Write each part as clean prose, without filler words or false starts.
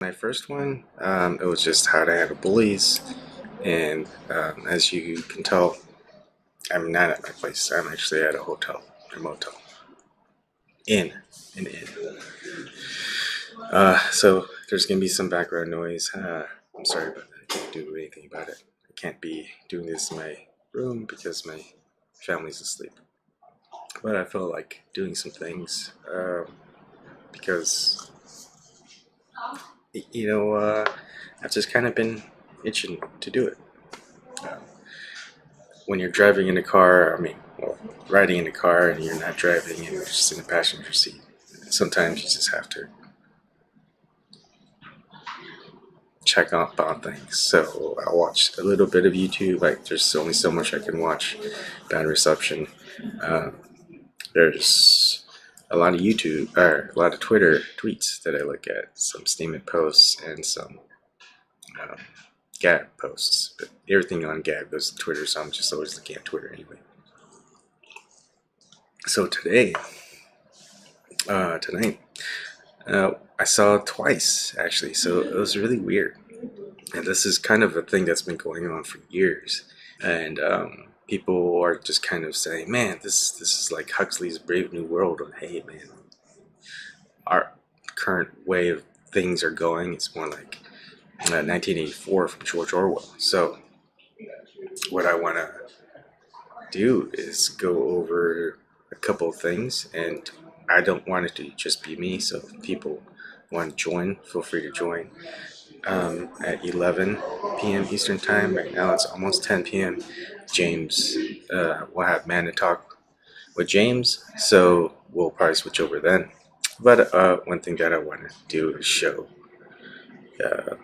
my first one. It was just how to handle bullies, and as you can tell, I'm not at my place. I'm actually at a hotel, a motel, in an inn. So there's gonna be some background noise. I'm sorry about that. I can't do anything about it. I can't be doing this in my room because my family's asleep. But I felt like doing some things because I've just kind of been itching to do it. Uh, when you're driving in a car, riding in a car and you're not driving and you're just in the passenger seat, sometimes you just have to check up on things. So I watched a little bit of YouTube. Like, there's only so much I can watch. Bad reception. Um, there's a lot of YouTube or a lot of Twitter tweets that I look at. Some statement posts and some um, Gab posts. But everything on Gab goes to Twitter, so I'm just always looking at Twitter anyway. So tonight, I saw it twice actually. So it was really weird. And this is kind of a thing that's been going on for years. And people are just kind of saying, "Man, this is like Huxley's Brave New World." Or, "Hey, man, our current way of things are going. It's more like 1984 from George Orwell." So what I want to do is go over a couple of things, and I don't want it to just be me. So if people want to join, feel free to join. At 11 p.m. Eastern Time. Right now it's almost 10 p.m. James will have Man to Talk with James, so we'll probably switch over then. But one thing that I want to do is show uh,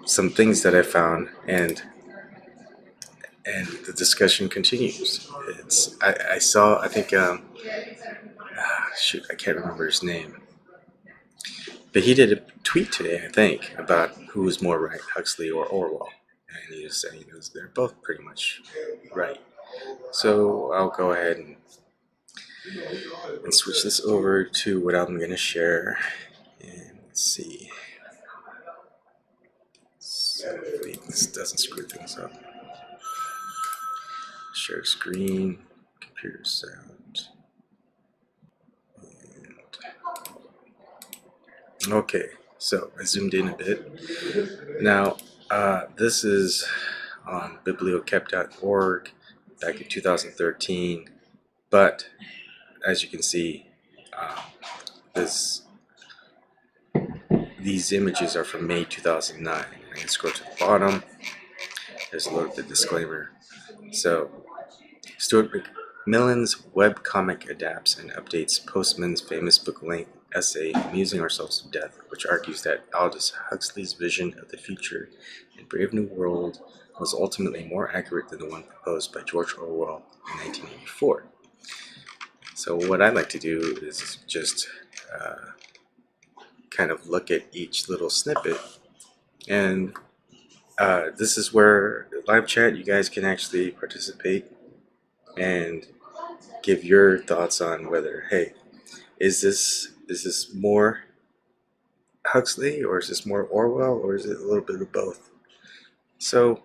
some things that I found, and the discussion continues. I saw, I think shoot, I can't remember his name, but he did a tweet today, I think, about who was more right, Huxley or Orwell. And he was saying they're both pretty much right. So I'll go ahead and switch this over to what I'm going to share. And let's see. So hopefully this doesn't screw things up. Share screen, computer sound. And okay, so I zoomed in a bit. Now, this is on bibliokept.org back in 2013, but as you can see, this these images are from May 2009. I can scroll to the bottom. There's a little bit of disclaimer. So, Stuart McMillan's webcomic adapts and updates Postman's famous book-length essay Amusing Ourselves to Death, which argues that Aldous Huxley's vision of the future in Brave New World was ultimately more accurate than the one proposed by George Orwell in 1984. So what I'd like to do is just kind of look at each little snippet, and this is where live chat, you guys can actually participate and give your thoughts on whether, hey, is this more Huxley, or is this more Orwell, or is it a little bit of both? So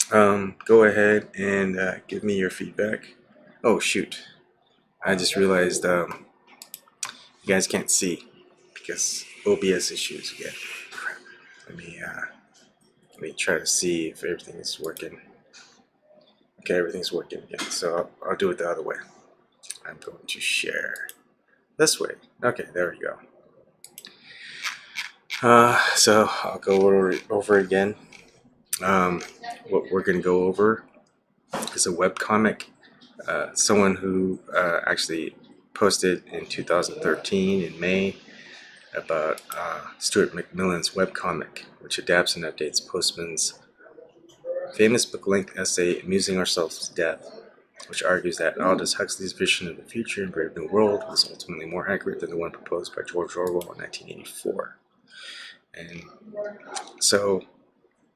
go ahead and give me your feedback. Oh shoot, I just realized you guys can't see because OBS issues again. Let me try to see if everything is working. Okay, everything's working again, so I'll do it the other way. I'm going to share this way. Okay, there we go. So I'll go over again. What we're going to go over is a webcomic. Someone who actually posted in 2013 in May about Stuart McMillan's webcomic, which adapts and updates Postman's famous book-length essay Amusing Ourselves to Death, which argues that Aldous Huxley's vision of the future in Brave New World was ultimately more accurate than the one proposed by George Orwell in 1984. And so,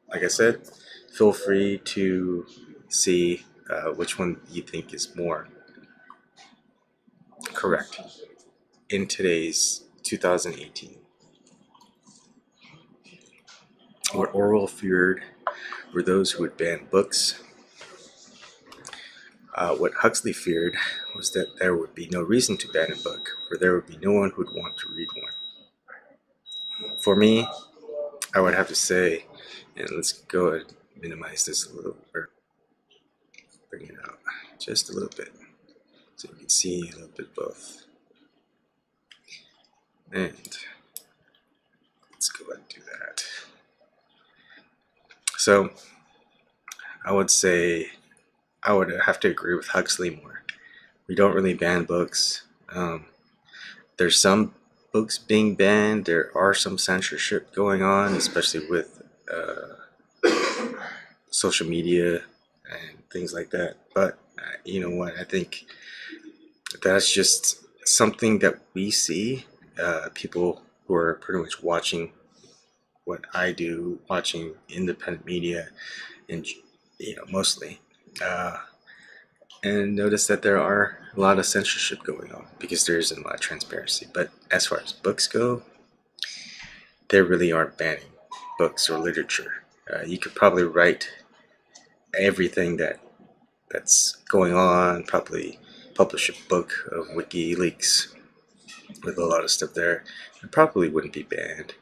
like I said, feel free to see which one you think is more correct in today's 2018. What Orwell feared were those who would ban books. What Huxley feared was that there would be no reason to ban a book, for there would be no one who would want to read one. For me, I would have to say, and let's go ahead and minimize this a little, or bring it out just a little bit, so you can see a little bit both. And let's go ahead and do that. So I would say I would have to agree with Huxley more. We don't really ban books. There's some books being banned. There are some censorship going on, especially with social media and things like that. But you know what? I think that's just something that we see. People who are pretty much watching what I do, watching independent media, and mostly, and notice that there are a lot of censorship going on because there isn't a lot of transparency. But as far as books go, they really aren't banning books or literature. You could probably write everything that's going on, probably publish a book of WikiLeaks with a lot of stuff there. It probably wouldn't be banned.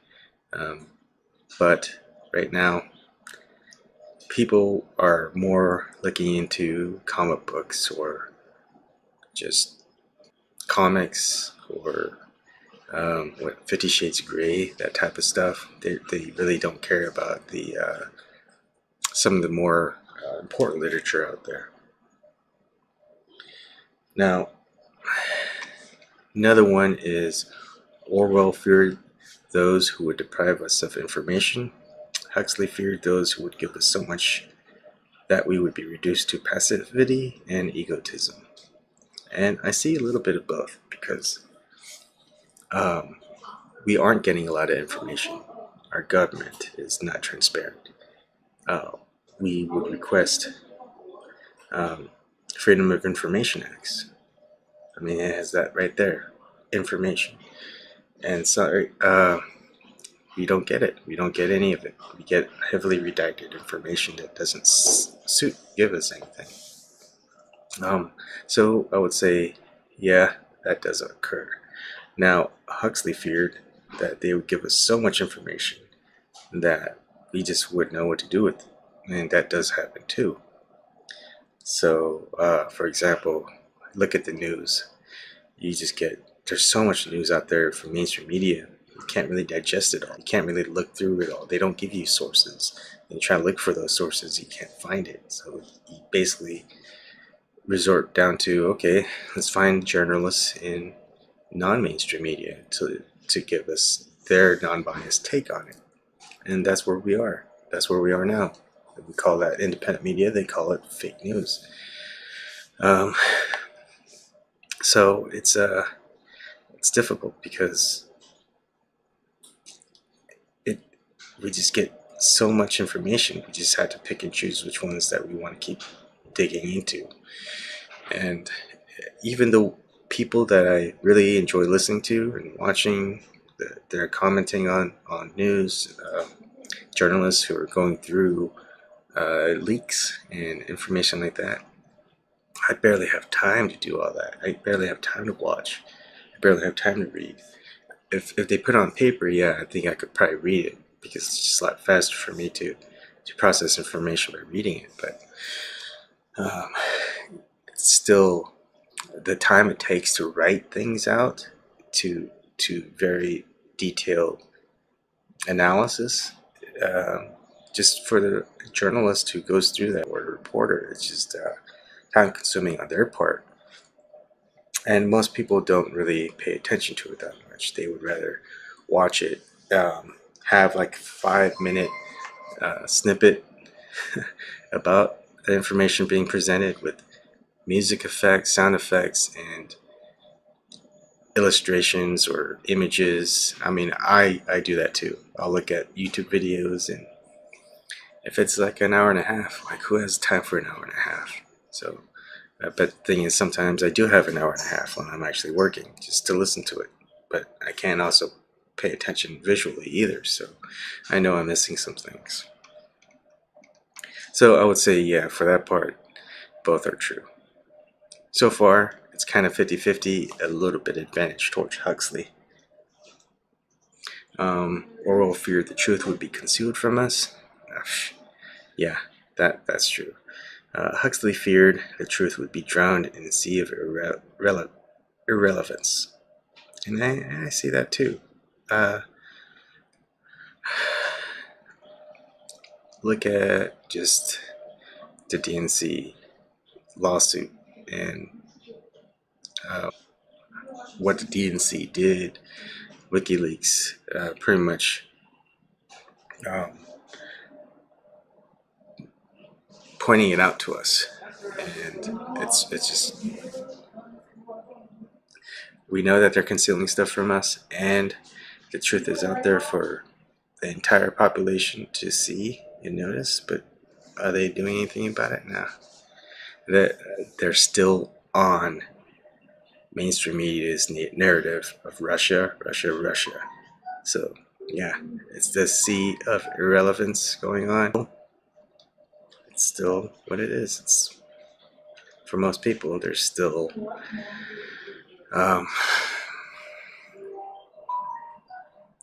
But right now, people are more looking into comic books or just comics or 50 Shades of Grey, that type of stuff. They really don't care about the some of the more important literature out there. Now, another one is Orwell feared those who would deprive us of information. Huxley feared those who would give us so much that we would be reduced to passivity and egotism. And I see a little bit of both because we aren't getting a lot of information. Our government is not transparent. We would request Freedom of Information Acts. I mean, it has that right there, information. And sorry, we don't get it. We don't get any of it. We get heavily redacted information that doesn't give us anything. So I would say, yeah, that does occur. Now, Huxley feared that they would give us so much information that we just wouldn't know what to do with it. And that does happen too. So, for example, look at the news. There's so much news out there from mainstream media. You can't really digest it all. You can't really look through it all. They don't give you sources. And you try to look for those sources, you can't find it. So you basically resort down to, okay, let's find journalists in non-mainstream media to give us their non-biased take on it. And that's where we are. That's where we are now. We call that independent media. They call it fake news. So it's difficult because we just get so much information. We just have to pick and choose which ones that we want to keep digging into. And even the people that I really enjoy listening to and watching, they're commenting on news, journalists who are going through leaks and information like that. I barely have time to do all that. I barely have time to watch. I barely have time to read. If they put it on paper, yeah, I think I could probably read it because it's just a lot faster for me to process information by reading it. But it's still the time it takes to write things out to very detailed analysis. Just for the journalist who goes through that, or the reporter, it's just time consuming on their part. And most people don't really pay attention to it that much. They would rather watch it, have like 5 minute snippet about the information being presented with music effects, sound effects, and illustrations or images. I mean, I do that too. I'll look at YouTube videos, and if it's like an hour and a half, like who has time for an hour and a half? So, but the thing is, sometimes I do have an hour and a half when I'm actually working just to listen to it. But I can't also pay attention visually either, so I know I'm missing some things. So I would say, yeah, for that part, both are true. So far, it's kind of 50-50, a little bit advantage towards Huxley. Orwell feared the truth would be concealed from us. Yeah, that's true. Huxley feared the truth would be drowned in a sea of irrelevance. And I see that too. Look at just the DNC lawsuit and what the DNC did. WikiLeaks pretty much um, pointing it out to us, and it's just, we know that they're concealing stuff from us, and the truth is out there for the entire population to see and notice. But are they doing anything about it? No. They're still on mainstream media's narrative of Russia, Russia, Russia. So yeah, it's this sea of irrelevance going on. It's still what it is. It's, for most people, um,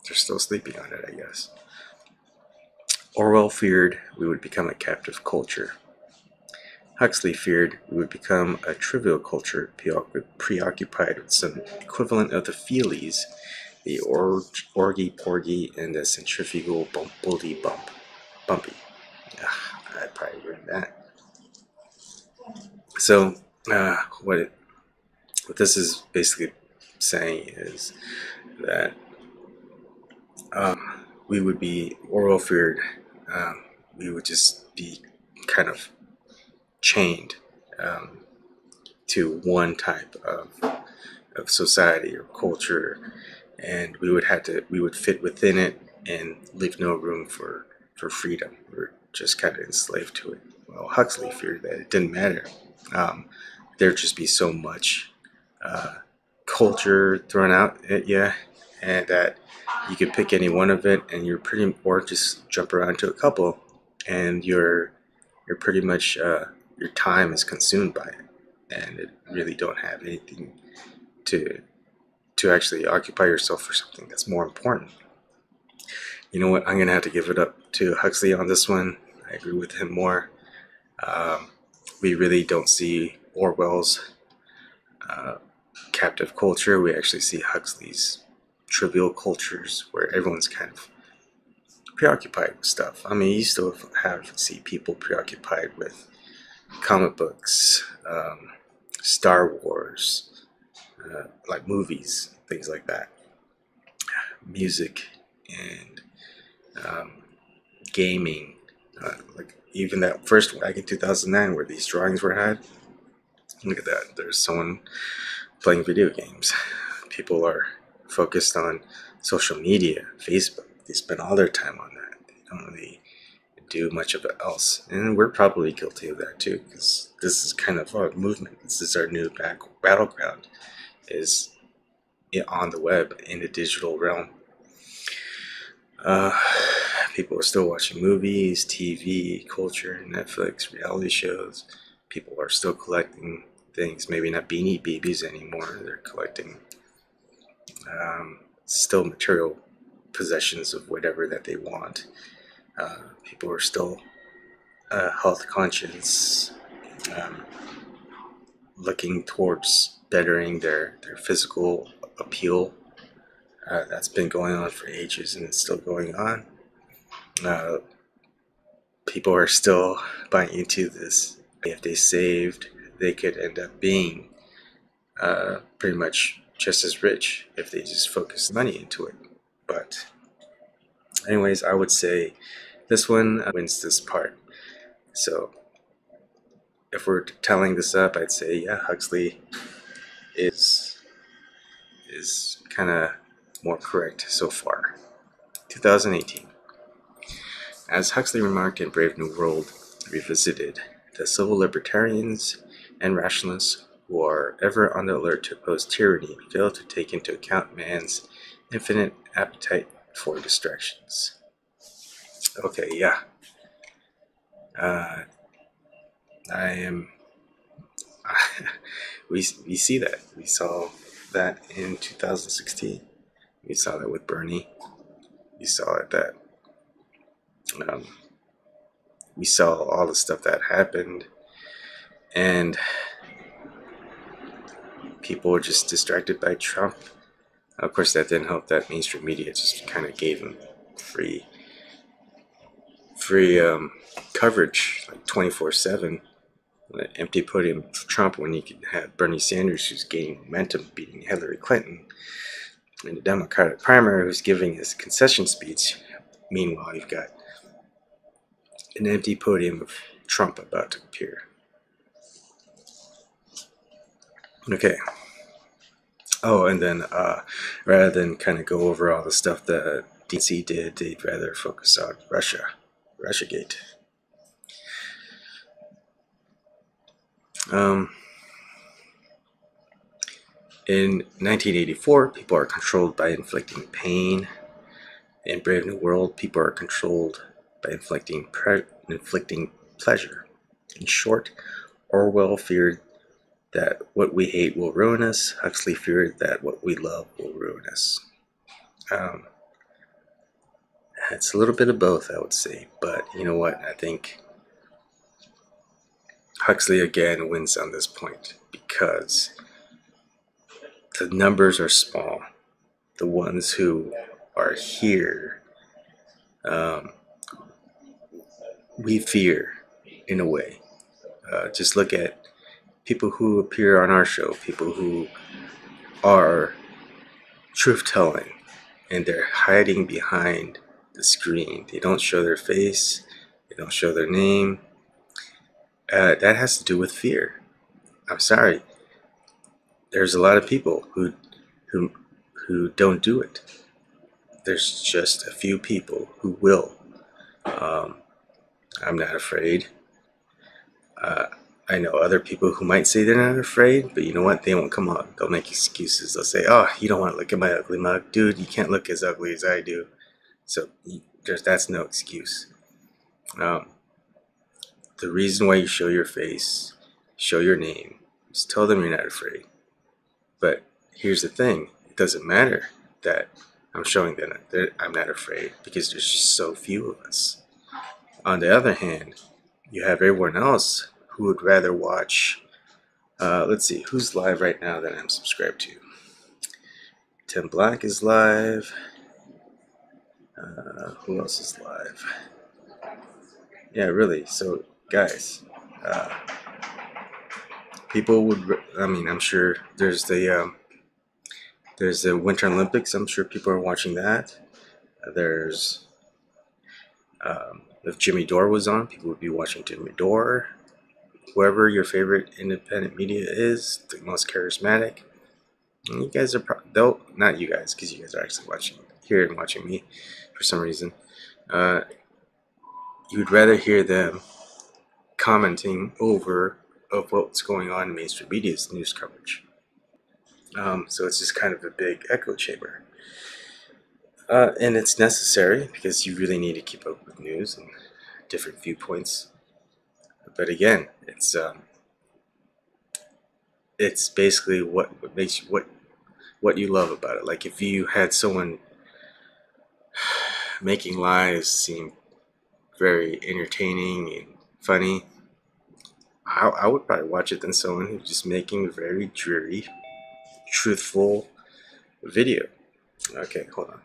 they're still sleeping on it, I guess. Orwell feared we would become a captive culture. Huxley feared we would become a trivial culture preoccupied with some equivalent of the feelies, the orgy-porgy, and the centrifugal bumpy. I'd probably read that. So, what this is basically saying is that we would be, Orwell feared, we would just be kind of chained to one type of society or culture, and we would fit within it and leave no room for freedom. We're just kind of enslaved to it. Well, Huxley feared that it didn't matter. There'd just be so much culture thrown out at you, and that you could pick any one of it, and or just jump around to a couple, and you're pretty much your time is consumed by it, and it really don't have anything to actually occupy yourself for something that's more important. You know what? I'm gonna have to give it up to Huxley on this one. I agree with him more. We really don't see Orwell's captive culture. We actually see Huxley's trivial cultures, where everyone's kind of preoccupied with stuff. I mean, you still see people preoccupied with comic books, Star Wars, like movies, things like that, music, and gaming. Like even that first one back in 2009 where these drawings were had. Look at that. There's someone playing video games. People are focused on social media, Facebook. They spend all their time on that. They don't really do much of it else. And we're probably guilty of that too, because this is kind of our movement. This is our new battleground, is on the web, in the digital realm. People are still watching movies, TV, culture, Netflix, reality shows. People are still collecting things, maybe not Beanie Babies anymore. They're collecting still material possessions of whatever that they want. People are still health conscious, looking towards bettering their physical appeal. That's been going on for ages, and it's still going on. People are still buying into this. If they saved, they could end up being pretty much just as rich if they just focused money into it. But anyways, I would say this one wins this part. So if we're telling this up, I'd say, yeah, Huxley is kind of more correct so far. 2018. As Huxley remarked in Brave New World Revisited, the civil libertarians and rationalists who are ever on the alert to oppose tyranny fail to take into account man's infinite appetite for distractions. Okay, yeah. Uh, I am. We see that. We saw that in 2016. We saw that with Bernie. We saw it that um, we saw all the stuff that happened, and people were just distracted by Trump. Of course, that didn't help that mainstream media just kind of gave him free, free coverage, like 24/7. An empty podium for Trump when you could have Bernie Sanders, who's gaining momentum, beating Hillary Clinton in the Democratic primary, who's giving his concession speech. Meanwhile, you've got an empty podium of Trump about to appear. Okay. Oh, and then rather than kind of go over all the stuff that DC did, they'd rather focus on Russiagate. Um, in 1984, people are controlled by inflicting pain. In Brave New World, people are controlled by inflicting pleasure. In short, Orwell feared that what we hate will ruin us. Huxley feared that what we love will ruin us. Um, it's a little bit of both, I would say. But you know what? I think Huxley again wins on this point because the numbers are small. The ones who are here, um, we fear in a way. Just look at people who appear on our show, people who are truth telling and they're hiding behind the screen. They don't show their face, they don't show their name. That has to do with fear. I'm sorry. There's a lot of people who who don't do it. There's just a few people who will. Um, I'm not afraid. Uh, I know other people who might say they're not afraid, but you know what? They won't come on. They'll make excuses. They'll say, "Oh, you don't want to look at my ugly mug, dude. You can't look as ugly as I do." So that's no excuse. Um, the reason why you show your face, show your name, is tell them you're not afraid. But here's the thing: it doesn't matter that I'm showing them that I'm not afraid because there's just so few of us. On the other hand, you have everyone else who would rather watch. Let's see, who's live right now that I'm subscribed to? Tim Black is live. Who else is live? Yeah, really. So, guys, uh, people would. I mean, I'm sure there's the Winter Olympics. I'm sure people are watching that. There's if Jimmy Dore was on, people would be watching Jimmy Dore. Whoever your favorite independent media is, the most charismatic. And you guys are though not you guys because you guys are actually watching here and watching me for some reason. Uh, you would rather hear them commenting over of what's going on in mainstream media's news coverage. So it's just kind of a big echo chamber. And it's necessary because you really need to keep up with news and different viewpoints. But again, it's basically what makes you what you love about it. Like if you had someone making lies seem very entertaining and funny, I would probably watch it than someone who's just making very dreary, truthful video. Okay, hold on.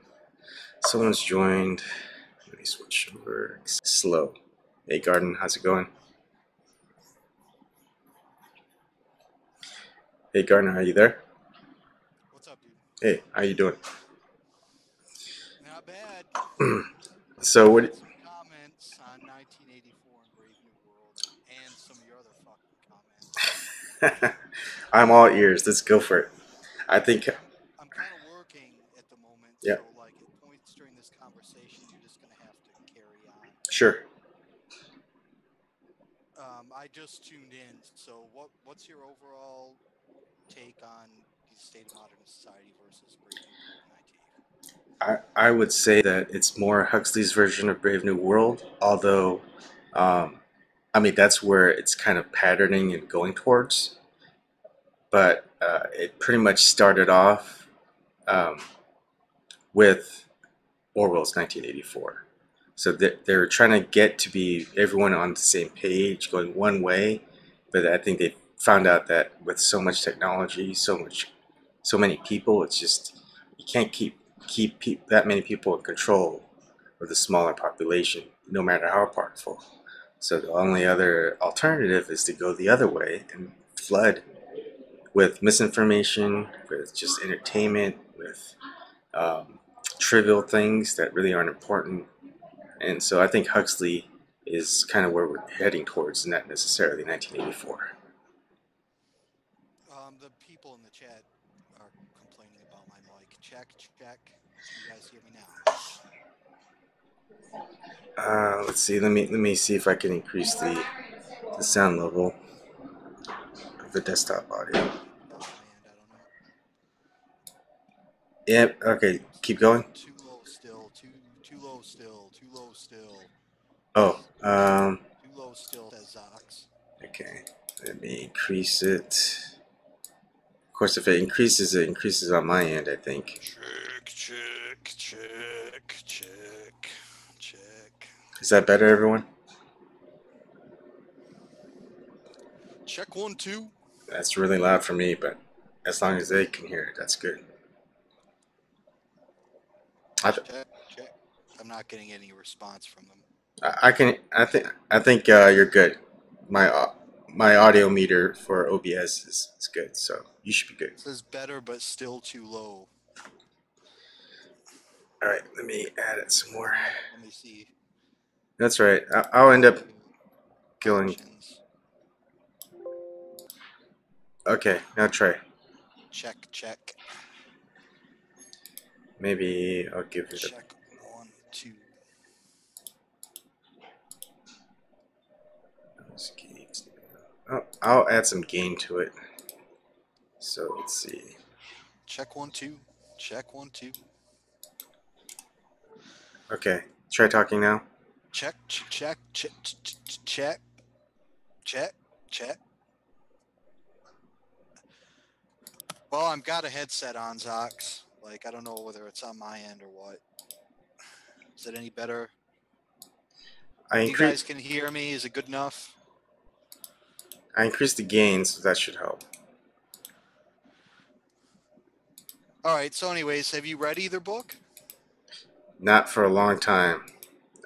Someone's joined. Let me switch over. Slow. Hey, Garden, how's it going? Hey, Gardner, are you there? What's up, dude? Hey, how you doing? Not bad. So Checking what? out some comments on 1984 and Brave New World and some of your other fucking comments. I'm all ears. Let's go for it. I think. I'm kind of working at the moment, Yeah, so like at points during this conversation, you're just gonna have to carry on. sure. I just tuned in, so what's your overall take on the state of modern society versus Brave New World in 1984? I would say that it's more Huxley's version of Brave New World, although, um, I mean, that's where it's kind of patterning and going towards. But it pretty much started off um, with Orwell's 1984. So they're trying to get to be everyone on the same page, going one way. But I think they found out that with so much technology, so many people, it's just you can't keep that many people in control of the smaller population, no matter how powerful. So the only other alternative is to go the other way and flood with misinformation, with just entertainment, with um, trivial things that really aren't important. And so I think Huxley is kind of where we're heading towards, not necessarily 1984. The people in the chat are complaining about my mic. Check, check. Can you guys hear me now? Let's see. Let me see if I can increase the sound level of the desktop audio. On my end, I don't know. Yep. Okay. Keep Too going. too low still. Too low still. Too low still. Oh. Too low still. Says Zox. Okay. Let me increase it. Of course, if it increases on my end. I think. Check, check, check, check, check. Is that better, everyone? Check 1 2. That's really loud for me, but as long as they can hear it, that's good. I, Check, check. I'm not getting any response from them. I can. I think you're good. My my audio meter for OBS is good, so you should be good. It says better, but still too low. All right, let me add it some more. Let me see. That's right. I'll end up Audio going. options. Okay, now try. Check, check, Maybe I'll give it a. check 1 2. Oh, I'll add some gain to it. So let's see. Check 1 2. Check 1 2. Okay, try talking now. Check, check, check, check, check, check. Well, I've got a headset on, Zox. Like, I don't know whether it's on my end or what. Is it any better? I You increase. guys can hear me? Is it good enough? I increased the gain, so that should help. All right. So, anyways, have you read either book? Not for a long time.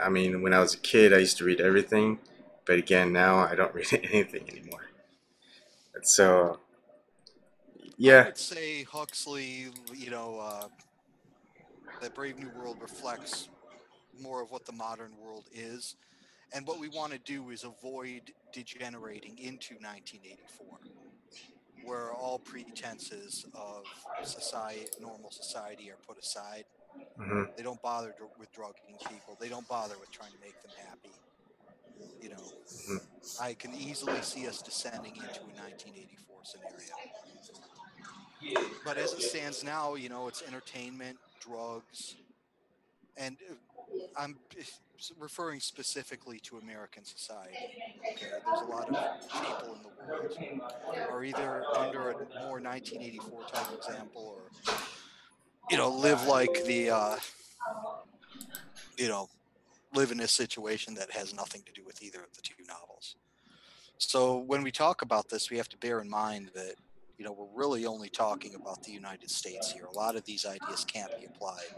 I mean, when I was a kid, I used to read everything, but again, now I don't read anything anymore. So, I yeah, would say Huxley, that Brave New World reflects more of what the modern world is. And what we want to do is avoid degenerating into 1984, where all pretenses of society, normal society, are put aside. hmm They don't bother with drugging people. They don't bother with trying to make them happy. You know, hmm I can easily see us descending into a 1984 scenario. But as it stands now, it's entertainment, drugs, and I'm referring specifically to American society. Okay, there's a lot of people in the world who are either under a more 1984 type example, or live like you know live in a situation that has nothing to do with either of the two novels. So when we talk about this, we have to bear in mind that we're really only talking about the United States here. A lot of these ideas can't be applied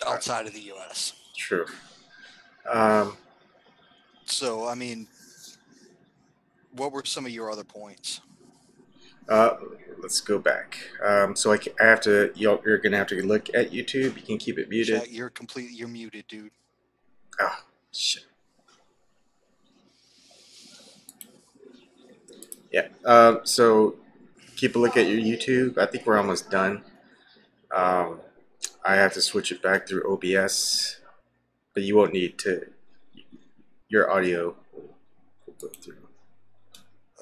outside of the U.S. true. Um, So I mean, what were some of your other points? uh, let's go back. So I have to. You're gonna have to look at YouTube. You can keep it muted. Chat, you're muted, dude. Ah, shit. Yeah. So keep a look at your YouTube. I think we're almost done. Um, I have to switch it back through OBS, but you won't need to. Your audio will go through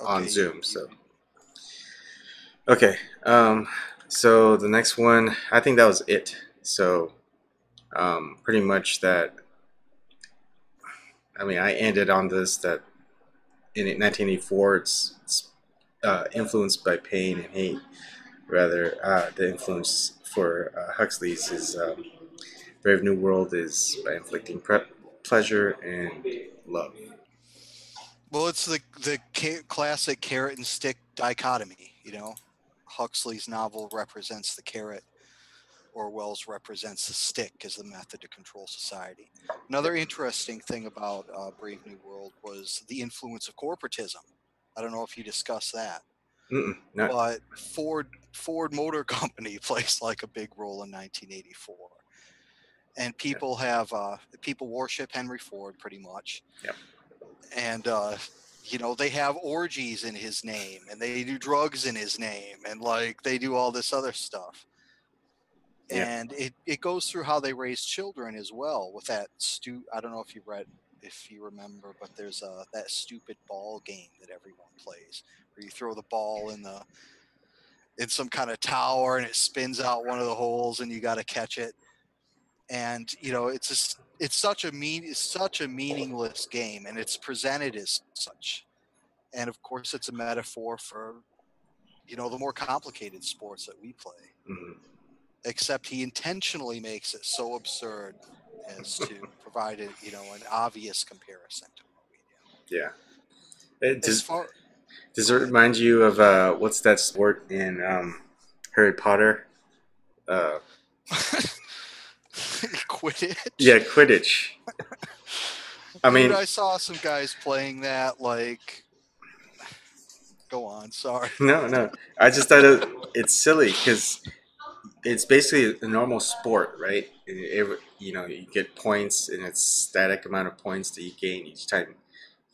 on Okay, Zoom. So okay. So the next one, I think that was it. So pretty much that. I mean, I ended on this that in 1984, it's influenced by pain and hate. Rather, the influence for Huxley's is Brave New World is by inflicting pleasure and love. Well, it's the classic carrot and stick dichotomy. Huxley's novel represents the carrot. Orwell's represents the stick as the method to control society. Yeah. Another interesting thing about Brave New World was the influence of corporatism. I don't know if you discussed that, Not. but Ford Motor Company plays like a big role in 1984, and Yeah. people worship Henry Ford pretty much, Yeah. and they have orgies in his name, and they do drugs in his name, and like they do all this other stuff. Yeah. And it goes through how they raise children as well with that I don't know if you remember, but there's that stupid ball game that everyone plays where you throw the ball in some kind of tower and it spins out one of the holes and you got to catch it. And it's such a meaningless game, and it's presented as such. And of course it's a metaphor for the more complicated sports that we play, Hmm. except he intentionally makes it so absurd as to provide an obvious comparison to what we Yeah. It do. As does. far Does it Go ahead. remind you of what's that sport in Harry Potter? Uh, yeah, Quidditch. Quidditch. I Dude, mean, I saw some guys playing that. Like, go on, sorry. no, no. I just thought it's silly because it's basically a normal sport, right? You get points, and it's static amount of points that you gain each time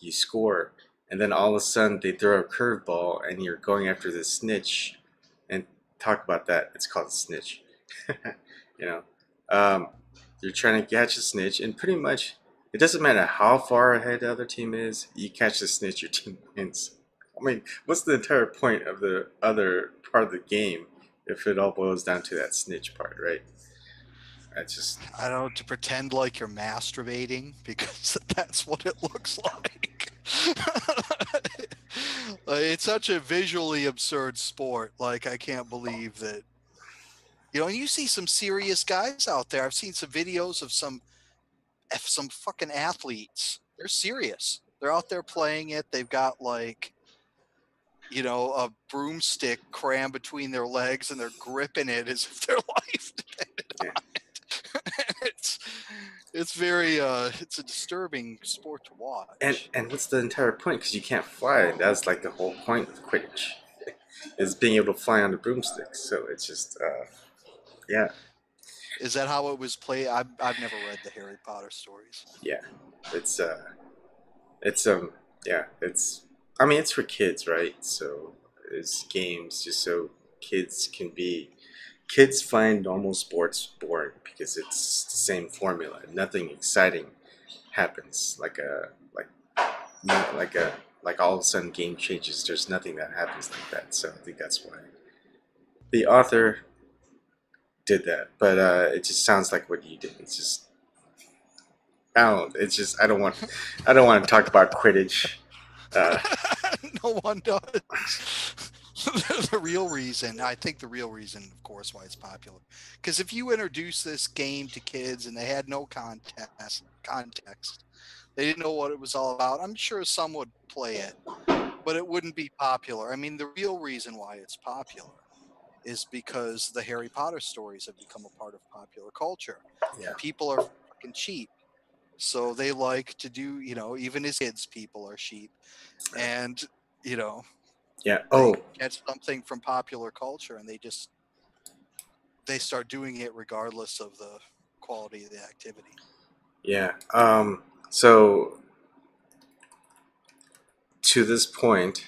you score, and then all of a sudden they throw a curveball, and you're going after the snitch, and talk about that. It's called a snitch. you know, um, you're trying to catch a snitch, and pretty much it doesn't matter how far ahead the other team is. You catch the snitch, your team wins. I mean, what's the entire point of the other part of the game if it all boils down to that snitch part, right? I just, I don't know, to pretend like you're masturbating because that's what it looks like. Like, it's such a visually absurd sport. Like, I can't believe that. And you see some serious guys out there. I've seen some videos of some fucking athletes. They're serious. They're out there playing it. They've got like a broomstick crammed between their legs, and they're gripping it as if their life depended yeah. on it. It's a disturbing sport to And watch. and what's the entire point? Because you can't fly, and that's like the whole point of Quidditch is being able to fly on the broomstick. So it's just, yeah, Is that how it was played? I've never read the Harry Potter stories. yeah. It's it's yeah. It's, I mean, it's for kids, right? So it's games just so kids find normal sports boring because it's the same formula. Nothing exciting happens like a like all of a sudden game changes. There's nothing that happens like that. So I think that's why the author did that. But it just sounds like what you did. It's just, I don't. It's just I don't want to talk about Quidditch. Uh, No one does. I think the real reason, of course, why it's popular, because if you introduce this game to kids and they had no context, they didn't know what it was all about, I'm sure some would play it, but it wouldn't be popular. I mean, the real reason why it's popular is because the Harry Potter stories have become a part of popular culture, yeah, and people are fucking cheap. So they like to do, even as kids, people are sheep, and you know yeah. they Oh, get something from popular culture and they start doing it regardless of the quality of the activity. yeah. So to this point,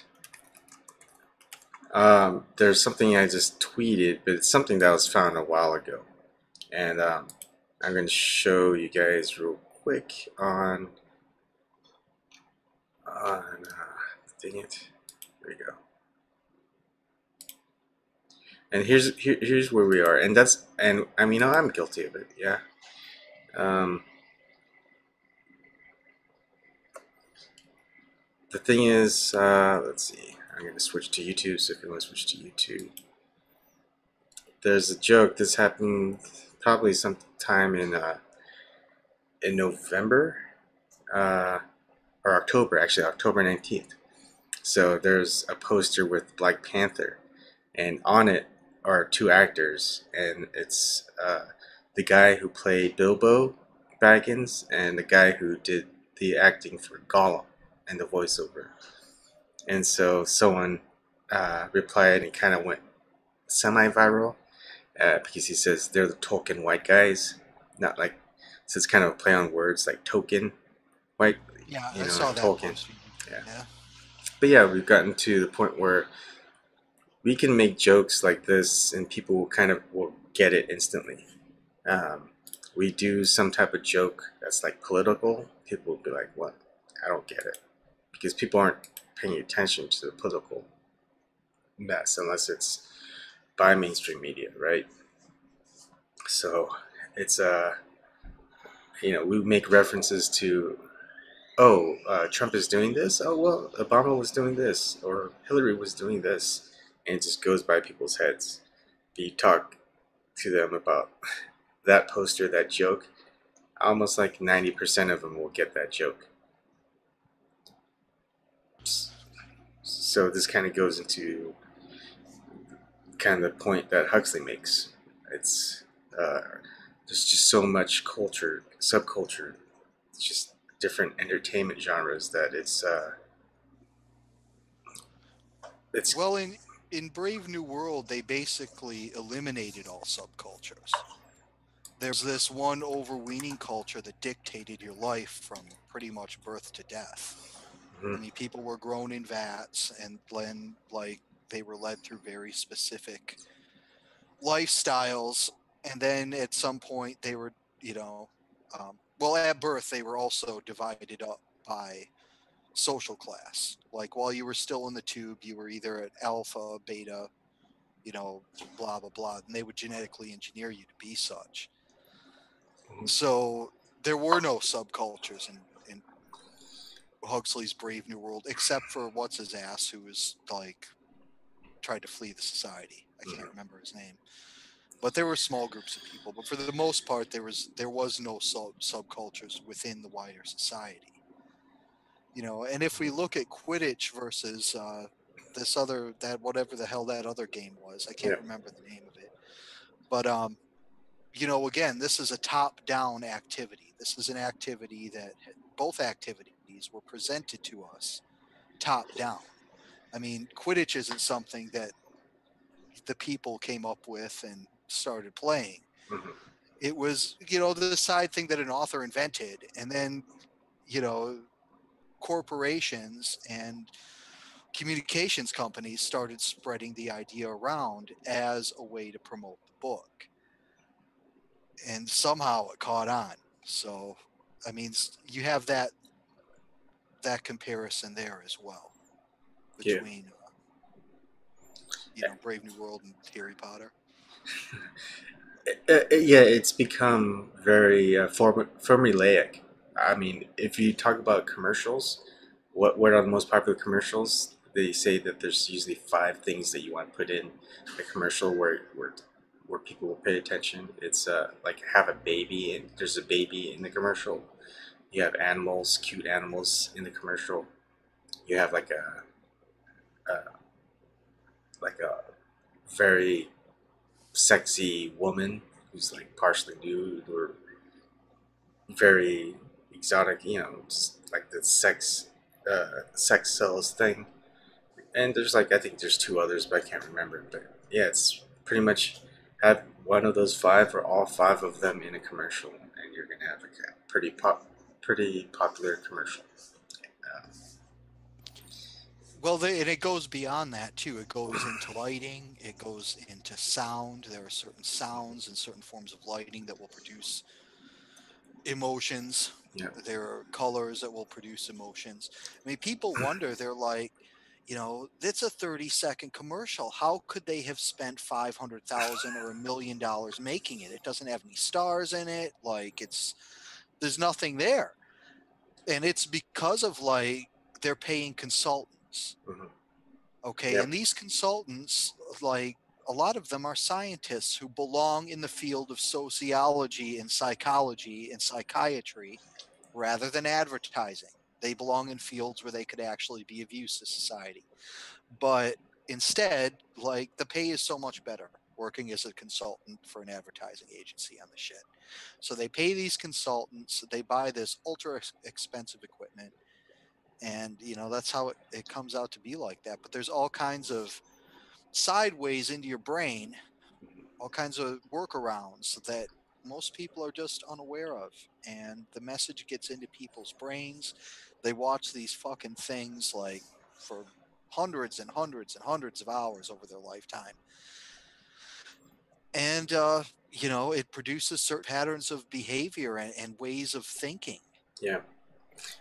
there's something I just tweeted, but it's something that was found a while ago, and I'm going to show you guys real quick on dang it, there you go. And here's where we are, and that's and I mean I'm guilty of it. Yeah. Um, the thing is, let's see. I'm gonna switch to YouTube. So if you want to switch to YouTube, there's a joke. This happened probably sometime in November uh, or October. Actually, October 19th. So there's a poster with Black Panther, and on it are two actors, and it's the guy who played Bilbo Baggins and the guy who did the acting for Gollum and the voiceover. And so someone replied and kind of went semi-viral because he says they're the token white guys, not like so it's kind of a play on words like token white, Yeah, you I know, saw like that Tolkien. post. Yeah, Yeah. but yeah, we've gotten to the point where we can make jokes like this and people kind of will get it instantly. Um, we do some type of joke that's like political, people will be like, "What? I don't get it," because people aren't paying attention to the political mess unless it's by mainstream media, right? So it's we make references to, oh, Trump is doing this. Oh well, Obama was doing this, or Hillary was doing this, and it just goes by people's heads. You talk to them about that poster, that joke, almost like 90% of them will get that joke. So this kind of goes into kind of the point that Huxley makes. It's uh, there's just so much culture, subculture, it's just different entertainment genres that it's Well, in Brave New World, they basically eliminated all subcultures. There was this one overweening culture that dictated your life from pretty much birth to death. I mm, mean, people were grown in vats and then like they were led through very specific lifestyles, and then at some point they were, you know, well, at birth they were also divided up by social class. Like while you were still in the tube, you were either at alpha, beta, you know, blah blah blah, and they would genetically engineer you to be such. So there were no subcultures in Huxley's Brave New World, except for what's his ass, who was like tried to flee the society. I can't mm, remember his name, but there were small groups of people. But for the most part, there was no subcultures within the wider society. You know, and if we look at Quidditch versus this other that whatever the hell that other game was, I yeah, can't remember the name of it, but you know, again, this is a top-down activity. This is an activity that both activities were presented to us top down. I mean, Quidditch isn't something that the people came up with and started playing. mm-hmm, It was, you know, the side thing that an author invented, and then, you know, corporations and communications companies started spreading the idea around as a way to promote the book. And somehow it caught on. So, I mean, you have that comparison there as well yeah. between you know, Brave New World and Harry Potter. Yeah, it's become very formulaic. I mean, if you talk about commercials, what are the most popular commercials? They say that there's usually five things that you want to put in a commercial where people will pay attention. It's like have a baby and there's a baby in the commercial. You have animals, cute animals in the commercial. You have a like a very sexy woman who's like partially nude or very exotic, just like the sex sells thing. And there's like I think there's two others, but I can't remember. But yeah, it's pretty much have one of those five or all five of them in a commercial, and you're gonna have like a pretty popular commercial. Uh, Well, and it goes beyond that too. It goes into lighting, it goes into sound. There are certain sounds and certain forms of lighting that will produce emotions. yeah. There are colors that will produce emotions. I mean, people wonder, they're like, It's a 30-second commercial. How could they have spent 500,000 or $1 million making it? It doesn't have any stars in it. Like there's nothing there. And it's because of like they're paying consultants. Hmm. Okay. And Yep. these consultants, like a lot of them are scientists who belong in the field of sociology and psychology and psychiatry rather than advertising. They belong in fields where they could actually be of use to society. But instead, like the pay is so much better working as a consultant for an advertising agency on the shit. So they pay these consultants, they buy this ultra expensive equipment, and that's how it comes out to be like that. But there's all kinds of sideways into your brain, all kinds of workarounds that most people are just unaware of. And the message gets into people's brains. They watch these fucking things like for hundreds and hundreds and hundreds of hours over their lifetime. And, it produces certain patterns of behavior and ways of thinking. Yeah.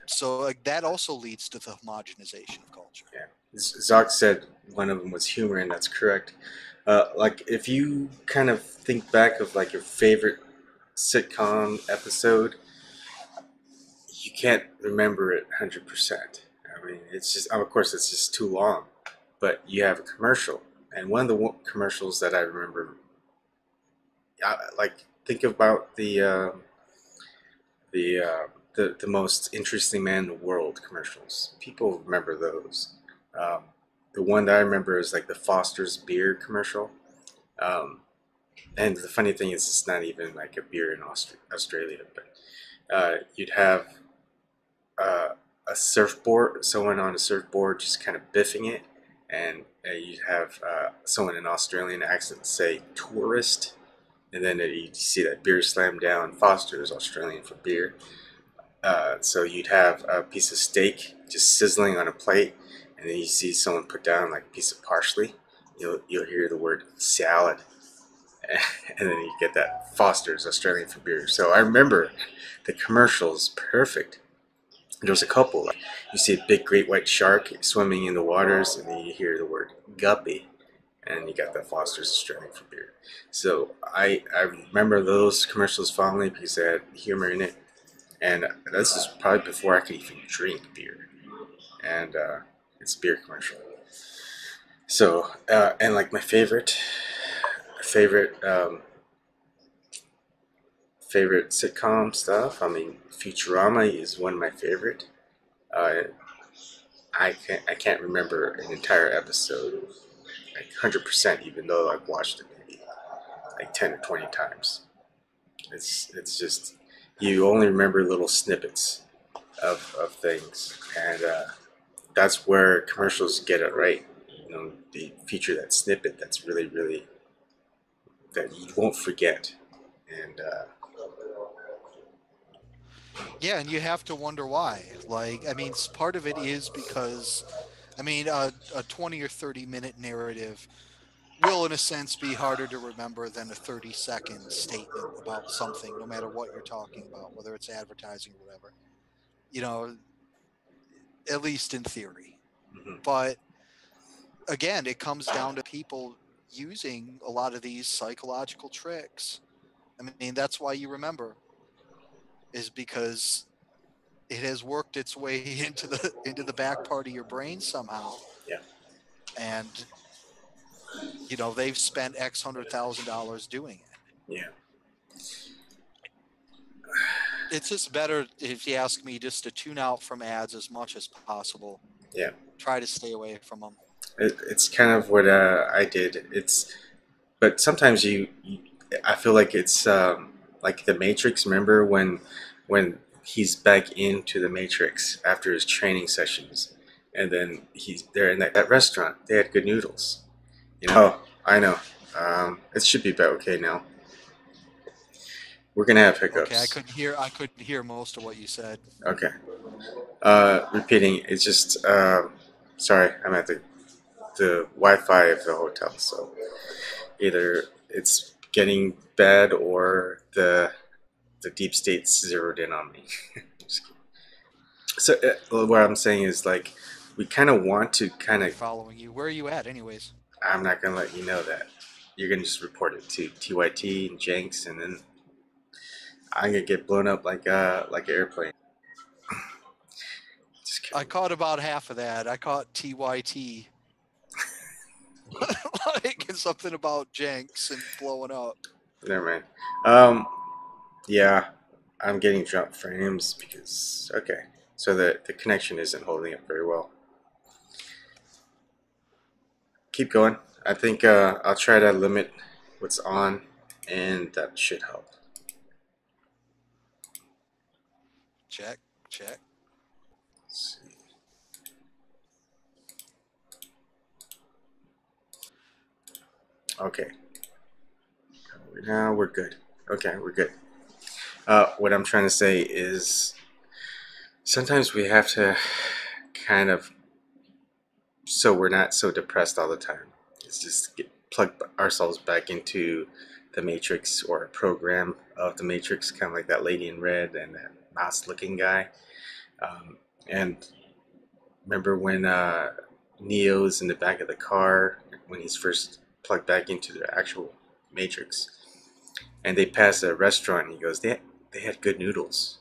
So like, that also leads to the homogenization of culture. Yeah. Zoc said one of them was humor, and that's correct. Like, if you kind of think back of like your favorite sitcom episode, you can't remember it 100%. I mean, it's just, of course, it's just too long. But you have a commercial, and one of the commercials that I remember, like, think about the most interesting man in the world commercials. People remember those. Um, the one that I remember is like the Foster's beer commercial. Um, and the funny thing is, it's not even like a beer in Australia, but you'd have uh, a surfboard, someone on a surfboard just kind of biffing it, and you'd have someone in Australian accent say tourist, and then you see that beer slam down. Foster's Australian for beer. So you'd have a piece of steak just sizzling on a plate, and then you see someone put down like a piece of parsley. You'll hear the word salad, and then you get that Foster's Australian for beer. So I remember the commercials perfect. There's a couple. Like, you see a big great white shark swimming in the waters, and then you hear the word guppy, and you got that Foster's Australian for beer. So I remember those commercials fondly because they had humor in it, and this is probably before I could even drink beer, and it's a beer commercial. So and like my favorite favorite sitcom stuff. I mean, Futurama is one of my favorite. Uh, I can't remember an entire episode like 100%, even though I've watched it maybe like 10 or 20 times. It's just you only remember little snippets of things, and that's where commercials get it right. They feature that snippet that's really that you won't forget, and Yeah, and you have to wonder why. Like, I mean, part of it is because, I mean, a 20 or 30-minute narrative will, in a sense, be harder to remember than a 30-second statement about something, no matter what you're talking about, whether it's advertising or whatever, you know, at least in theory. mhm, But again, it comes down to people using a lot of these psychological tricks. I mean, that's why you remember, is because it has worked its way into the back part of your brain somehow, yeah, and they've spent X $100,000 doing it. yeah, It's just better, if you ask me, just to tune out from ads as much as possible. yeah. Try to stay away from them. It's kind of what I did. But sometimes I feel like it's like the Matrix. Remember when he's back into the Matrix after his training sessions, and then he's there in that restaurant. They had good noodles. Oh, I know. It should be about okay now. We're gonna have Okay, hiccups. I couldn't hear most of what you said. Okay. Repeating. It's just sorry. I'm at the Wi-Fi of the hotel, so either it's getting bad or the deep state's zeroed in on me. So what I'm saying is like we kind of want to kind I'm of. following you. Where are you at, anyways? I'm not gonna let you know that. You're gonna just report it to TYT and Jenks, and then I'm gonna get blown up like an airplane. Just I kidding. caught about half of that. I caught TYT. Like it's something about Jenks and blowing up. Never mind. Um, yeah, I'm getting drop frames because okay, so the connection isn't holding up very well. Keep going. I think I'll try to limit what's on, and that should help. Check, check. Let's see. Okay, now we're good. Okay, we're good. What I'm trying to say is sometimes we have to kind of so we're not so depressed all the time. It's just plug ourselves back into the matrix or a program of the matrix, kind of like that lady in red and that mouse looking guy. And remember when Neo's in the back of the car when he's first plugged back into the actual matrix, and they pass a restaurant, and he goes, they had good noodles.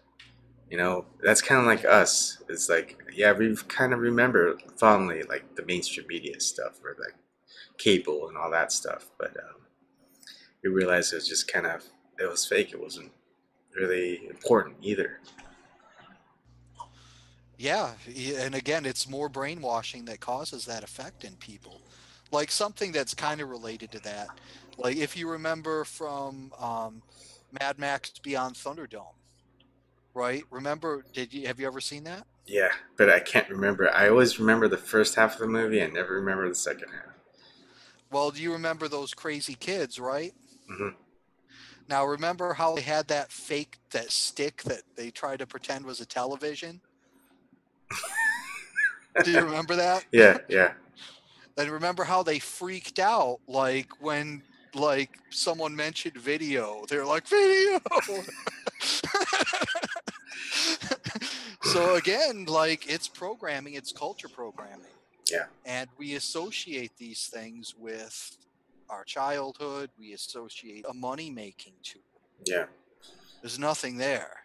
You know, that's kind of like us. It's like, yeah, we kind of remember fondly like the mainstream media stuff or like cable and all that stuff, but we realized it was just kind of it was fake. It wasn't really important either. Yeah, and again, it's more brainwashing that causes that effect in people. Like something that's kind of related to that. Like if you remember from Mad Max Beyond Thunderdome, right? Remember, did you have you ever seen that? Yeah, but I can't remember. I always remember the first half of the movie. I never remember the second half. Well, do you remember those crazy kids, right? Hmm. Now, remember how they had that fake that stick that they tried to pretend was a television? Do you remember that? Yeah, yeah. And remember how they freaked out like when like someone mentioned video. They're like video. So again, like it's programming, it's culture programming. Yeah, And we associate these things with our childhood, we associate a money making tool. yeah. There's nothing there.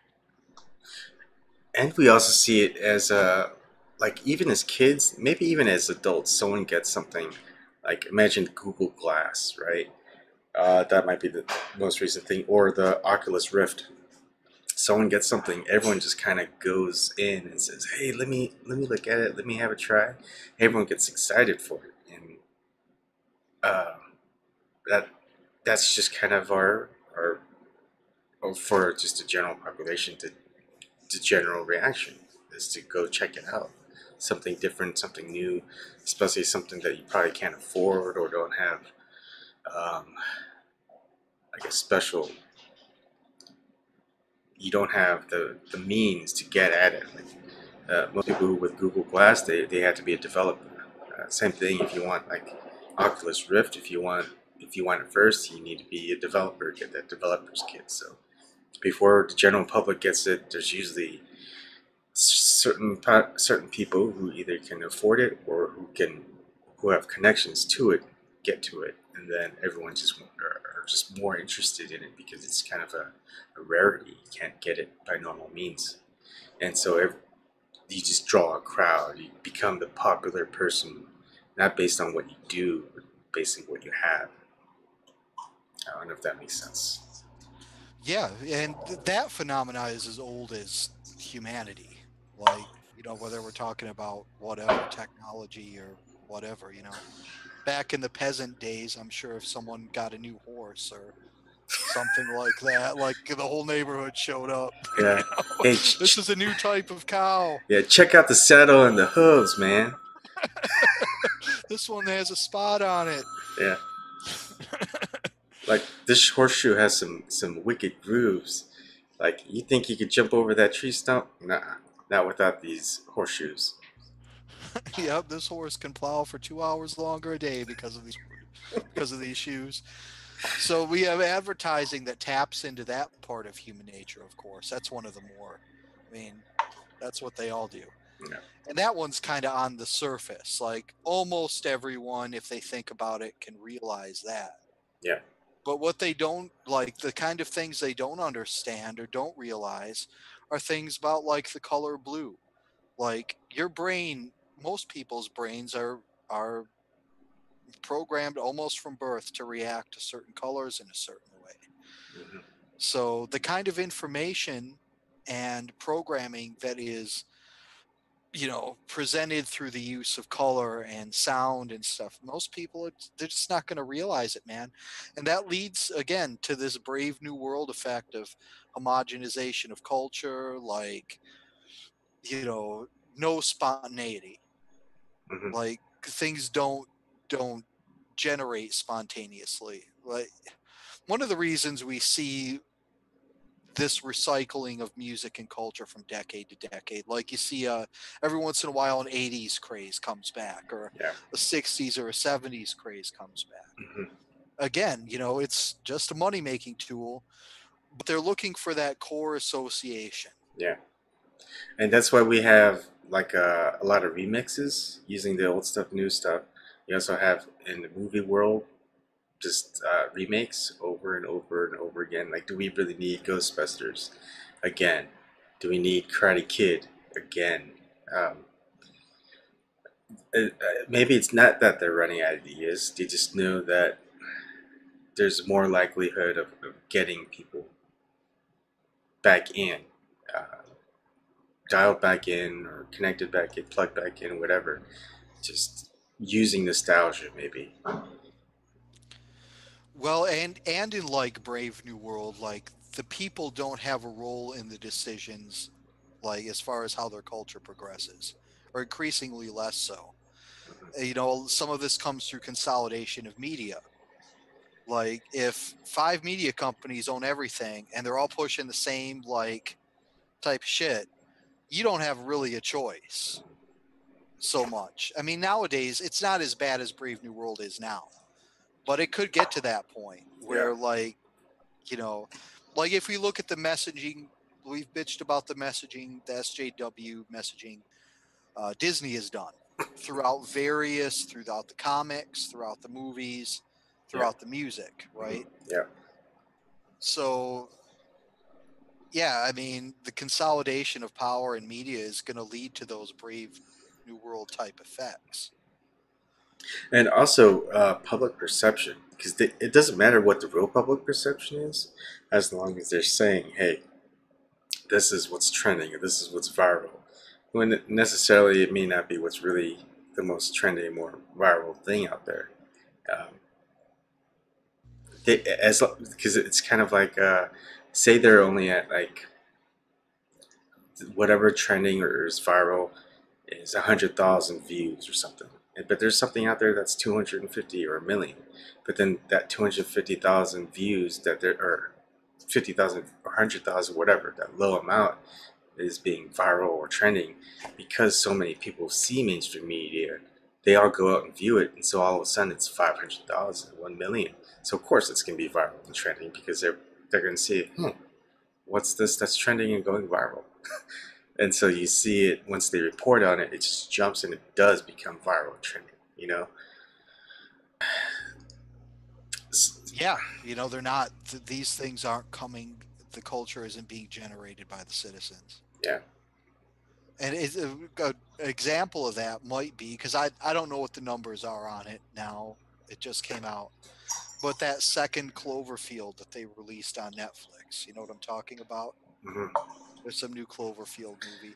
And we also see it as a like even as kids, maybe even as adults, someone gets something like imagine Google Glass, right? That might be the most recent thing, or the Oculus Rift. Someone gets something, everyone just kind of goes in and says, "Hey, let me look at it. Let me have a try." Everyone gets excited for it, and uh, that that's just kind of our for just the general population to the general reaction is to go check it out. Something different, something new, especially something that you probably can't afford or don't have um, like a special. You don't have the means to get at it. Like, most people with Google Glass, they had to be a developer. Same thing if you want like Oculus Rift. If you want it first, you need to be a developer. Get that developer's kit. So before the general public gets it, there's usually certain people who either can afford it or who have connections to it get to it, and then everyone just are just more interested in it because it's kind of a rarity. You can't get it by normal means, and so you just draw a crowd. You become the popular person, not based on what you do, but based on what you have. I don't know if that makes sense. Yeah, and that phenomena is as old as humanity. Like, whether we're talking about whatever technology or whatever, back in the peasant days, I'm sure if someone got a new horse or something like that, like the whole neighborhood showed up. Yeah. Hey, This is a new type of cow. yeah. Check out the saddle and the hooves, man. This one has a spot on it. Yeah. Like this horseshoe has some wicked grooves. Like you think you could jump over that tree stump? Nah, not without these horseshoes. Yep, this horse can plow for 2 hours longer a day because of these shoes. So we have advertising that taps into that part of human nature, of course. That's one of the more, I mean, that's what they all do. Yeah. And that one's kind of on the surface. Like almost everyone, if they think about it, can realize that. Yeah. But what they don't like, the kind of things they don't understand or don't realize are things about like the color blue. Like your brain, most people's brains are programmed almost from birth to react to certain colors in a certain way. Hmm. So the kind of information and programming that is, presented through the use of color and sound and stuff, most people, they're just not going to realize it, man. And that leads again to this Brave New World effect of homogenization of culture, like, you know, no spontaneity. Hmm. Like things don't generate spontaneously. Like one of the reasons we see this recycling of music and culture from decade to decade. Like you see every once in a while an 80s craze comes back or Yeah. a 60s or a 70s craze comes back. Hmm. Again, it's just a money making tool, but they're looking for that core association. Yeah. And that's why we have like a lot of remixes using the old stuff, new stuff. You also have in the movie world just remakes over and over and over again. Like, do we really need Ghostbusters again? Do we need Karate Kid again? Um, Maybe it's not that they're running out of ideas. They just know that there's more likelihood of getting people back in, uh, dialed back in, or connected back in, plugged back in, whatever. Just using nostalgia, maybe. Well, and in like Brave New World, like the people don't have a role in the decisions, like as far as how their culture progresses, or increasingly less so. Some of this comes through consolidation of media. Like if five media companies own everything and they're all pushing the same like type of shit, you don't have really a choice so much. I mean, nowadays it's not as bad as Brave New World is now, but it could get to that point Yeah, where you know, like if we look at the messaging, we've bitched about the messaging, the SJW messaging Disney has done throughout the comics, throughout the movies, yeah, throughout the music, hmm, right? yeah. So yeah, I mean, the consolidation of power in media is going to lead to those Brave New World type effects. And also public perception, because it doesn't matter what the real public perception is, as long as they're saying, "Hey, this is what's trending, or this is what's viral." When necessarily it may not be what's really the most trending, more viral thing out there. Um, as because it's kind of like say they're only at like whatever trending or is viral is 100,000 views or something. But there's something out there that's 250 or a million. But then that 250,000 views that there are 50,000 or 100,000, whatever, that low amount is being viral or trending because so many people see mainstream media. They all go out and view it, and so all of a sudden it's 500,000, 1 million. So of course it's going to be viral and trending because they're going to see, what's this that's trending and going viral? And so you see it once they report on it, it just jumps and it does become viral and trending. You know? Yeah, they're not, these things aren't coming, the culture isn't being generated by the citizens. Yeah. And an example of that might be because I don't know what the numbers are on it now. It just came out. But that second Cloverfield that they released on Netflix, you know what I'm talking about? Hmm. There's some new Cloverfield movie.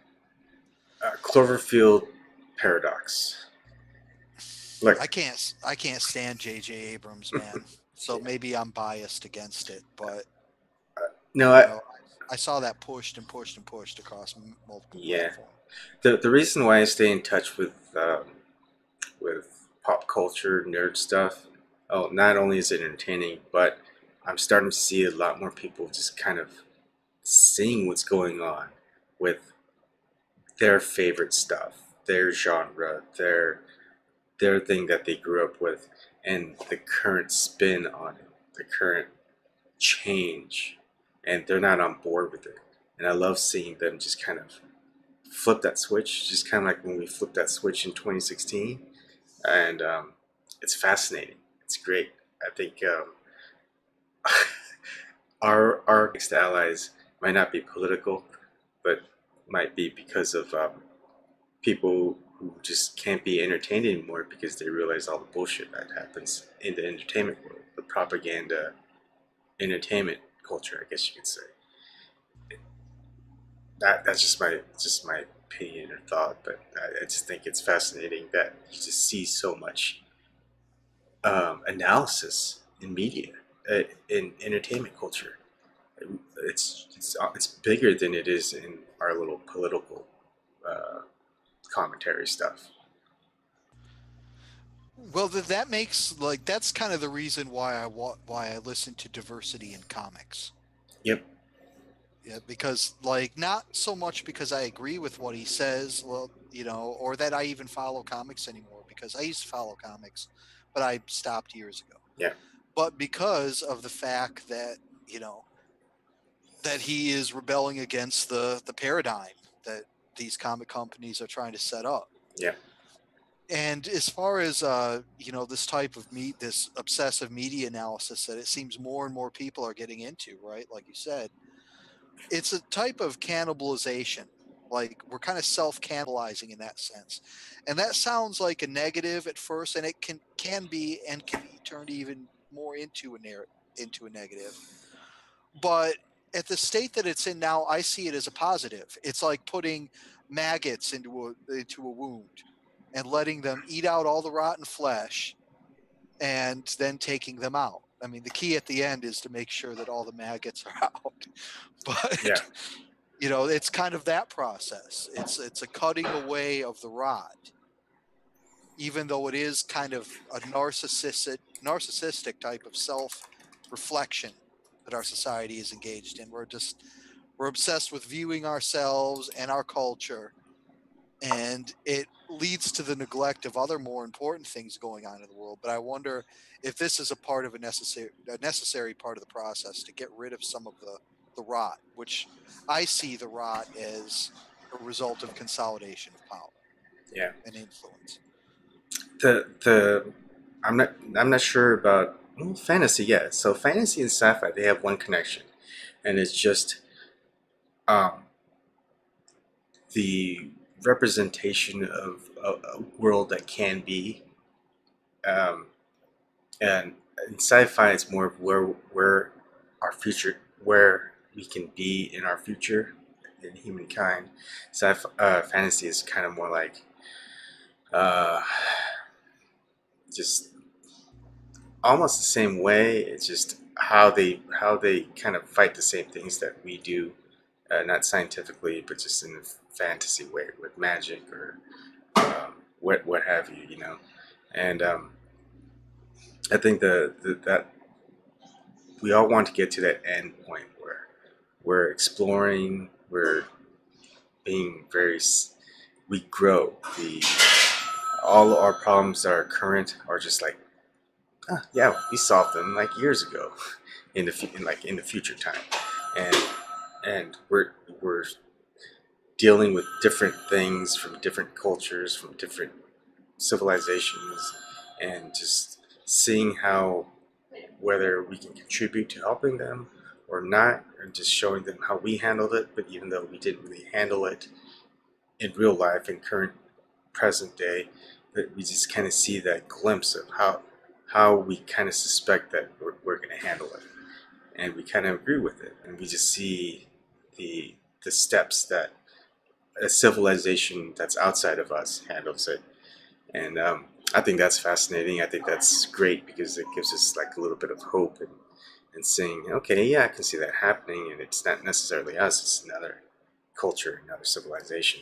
Cloverfield paradox. Look, I can't stand J.J. Abrams, man. So yeah. maybe I'm biased against it, but No, you know, I saw that pushed and pushed and pushed across multiple yeah. platforms. The reason why I stay in touch with pop culture nerd stuff, oh, not only is it entertaining, but I'm starting to see a lot more people just kind of seeing what's going on with their favorite stuff, their genre, their thing that they grew up with, and the current spin on it, the current change, and they're not on board with it. And I love seeing them just kind of flip that switch, just kind of like when we flipped that switch in 2016. And it's fascinating. It's great. I think our next allies might not be political, but might be because of people who just can't be entertained anymore because they realize all the bullshit that happens in the entertainment world, the propaganda, entertainment culture, I guess you could say. That's just my opinion or thought, but I just think it's fascinating that you just see so much analysis in media, in entertainment culture. It's bigger than it is in our little political uh, commentary stuff. Well, that makes like that's kind of the reason why why I listen to diversity in comics. Yep. Yeah, because like not so much because I agree with what he says, well, or that I even follow comics anymore because I used to follow comics, but I stopped years ago. Yeah. But because of the fact that, you know, that he is rebelling against the paradigm that these comic companies are trying to set up. Yeah. And as far as this type of this obsessive media analysis that it seems more and more people are getting into, right? Like you said, it's a type of cannibalization. Like we're kind of self-cannibalizing in that sense, and that sounds like a negative at first, and it can be and can be turned even more into a negative. But at the state that it's in now, I see it as a positive. It's like putting maggots into a wound and letting them eat out all the rotten flesh and then taking them out. I mean, the key at the end is to make sure that all the maggots are out. Yeah. But it's kind of that process. It's a cutting away of the rot, even though it is kind of a narcissistic type of self reflection that our society is engaged in. We're obsessed with viewing ourselves and our culture, and it leads to the neglect of other more important things going on in the world. But I wonder if this is a part of a necessary part of the process to get rid of some of the rot, which I see the rot as a result of consolidation of power Yeah. and influence. The I'm not sure about fantasy. Yeah. So fantasy and sci-fi, they have one connection, and it's just um, the representation of a world that can be. Um, and in sci-fi, it's more of where our future, where we can be in our future in humankind. Sci-fi, fantasy is kind of more like uh, just almost the same way. It's just how they kind of fight the same things that we do, not scientifically, but just in a fantasy way with magic or what have you, you know. And I think that we all want to get to that end point where we're exploring, we're being we grow. The All our problems that are current are just like, ah, yeah, we solved them like years ago, in the future time, and we're dealing with different things from different cultures, from different civilizations, and just seeing how whether we can contribute to helping them or not, and just showing them how we handled it. But even though we didn't really handle it in real life in current present day, that we just kind of see that glimpse of how we kind of suspect that we're going to handle it, and we kind of agree with it, and we just see the steps that a civilization that's outside of us handles it. And I think that's fascinating. I think that's great because it gives us like a little bit of hope, and saying, okay, yeah, I can see that happening, and it's not necessarily us; it's another culture, another civilization.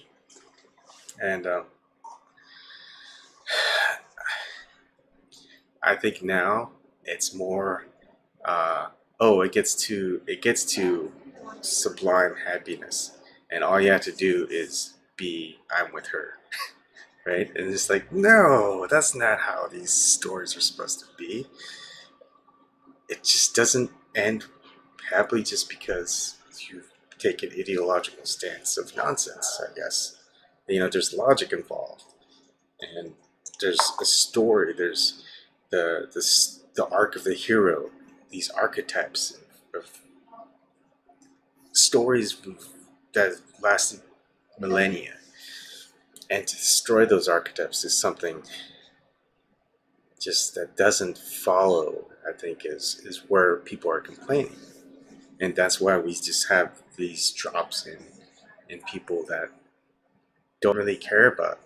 And I think now it's more, uh, oh, it gets to sublime happiness, and all you have to do is be I'm with her, right? And it's like, no, that's not how these stories are supposed to be. It just doesn't end happily just because you take an ideological stance of nonsense, I guess. There's logic involved, and there's a story. There's the arc of the hero. These archetypes of stories that lasted millennia, and to destroy those archetypes is something just that doesn't follow. I think is where people are complaining, and that's why we just have these drops in people that don't really care about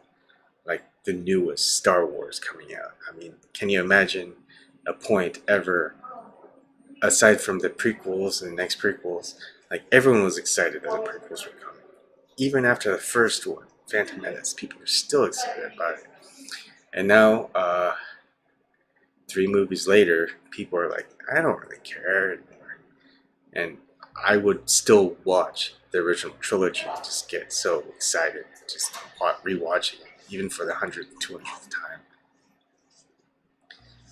like the newest Star Wars coming out. I mean, can you imagine a point ever aside from the prequels and the next prequels? Like everyone was excited that the prequels were coming. Even after the first one, Phantom Menace, people were still excited about it. And now, 3 movies later, people are like, I don't really care anymore. And I would still watch the original trilogy and just get so excited, just rewatching it, even for the 100th, 200th time.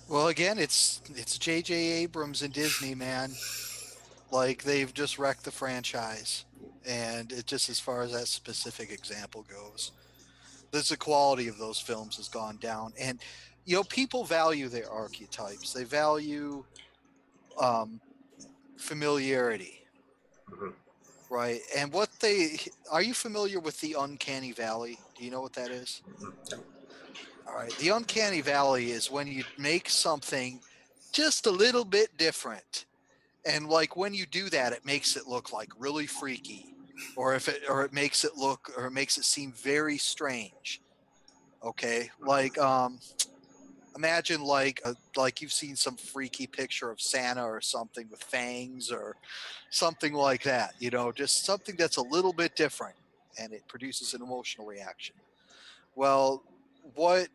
Well, again, it's J.J. Abrams and Disney, man. Like they've just wrecked the franchise, and it just as far as that specific example goes, the quality of those films has gone down, and people value their archetypes. They value um, familiarity, Mhm. right? And what they are you familiar with the uncanny valley? Do you know what that is? All right, the uncanny valley is when you make something just a little bit different, and like when you do that, it makes it look like really freaky, or it makes it look or it makes it seem very strange. Okay, like imagine like you've seen some freaky picture of Santa or something with fangs or something like that. Just something that's a little bit different, and it produces an emotional reaction. Well, what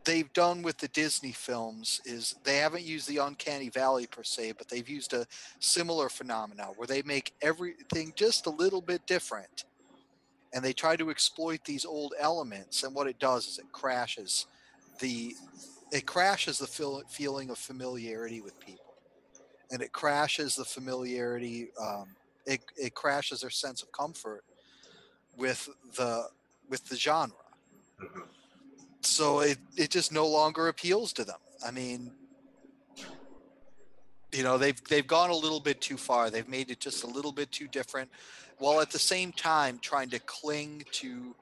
they've done with the Disney films is they haven't used the uncanny valley per se, but they've used a similar phenomenon where they make everything just a little bit different, and they try to exploit these old elements. And what it does is the it crashes the feeling of familiarity with people, and it crashes the familiarity. It crashes their sense of comfort with the with the genre. Mhm. So it just no longer appeals to them. I mean, they've gone a little bit too far. They've made it just a little bit too different, while at the same time trying to cling to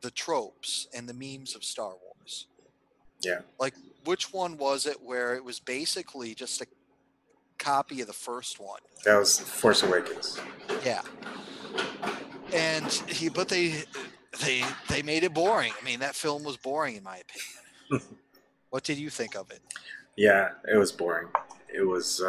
the tropes and the memes of Star Wars. Yeah, Like, which one was it where it was basically just a copy of the first one? that was Force Awakens. Yeah, but they made it boring. I mean, that film was boring in my opinion. What did you think of it? Yeah, it was boring. It was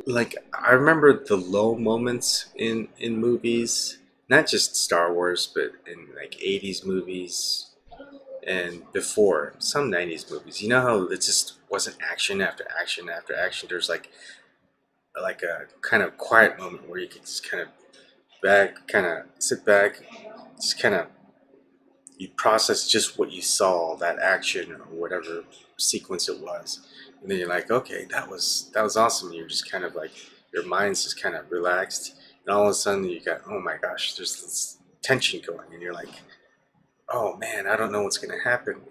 like I remember the low moments in movies, not just Star Wars, but in like 80s movies and before some 90s movies. You know how it just wasn't action after action after action. There's like a kind of quiet moment where you could just kind of sit back, just kind of you process just what you saw, that action or whatever sequence it was, and then you're like, okay, that was awesome. You're just kind of like your mind's just kind of relaxed, and all of a sudden you got, oh my gosh, there's this tension going, and you're like, oh man, I don't know what's gonna happen.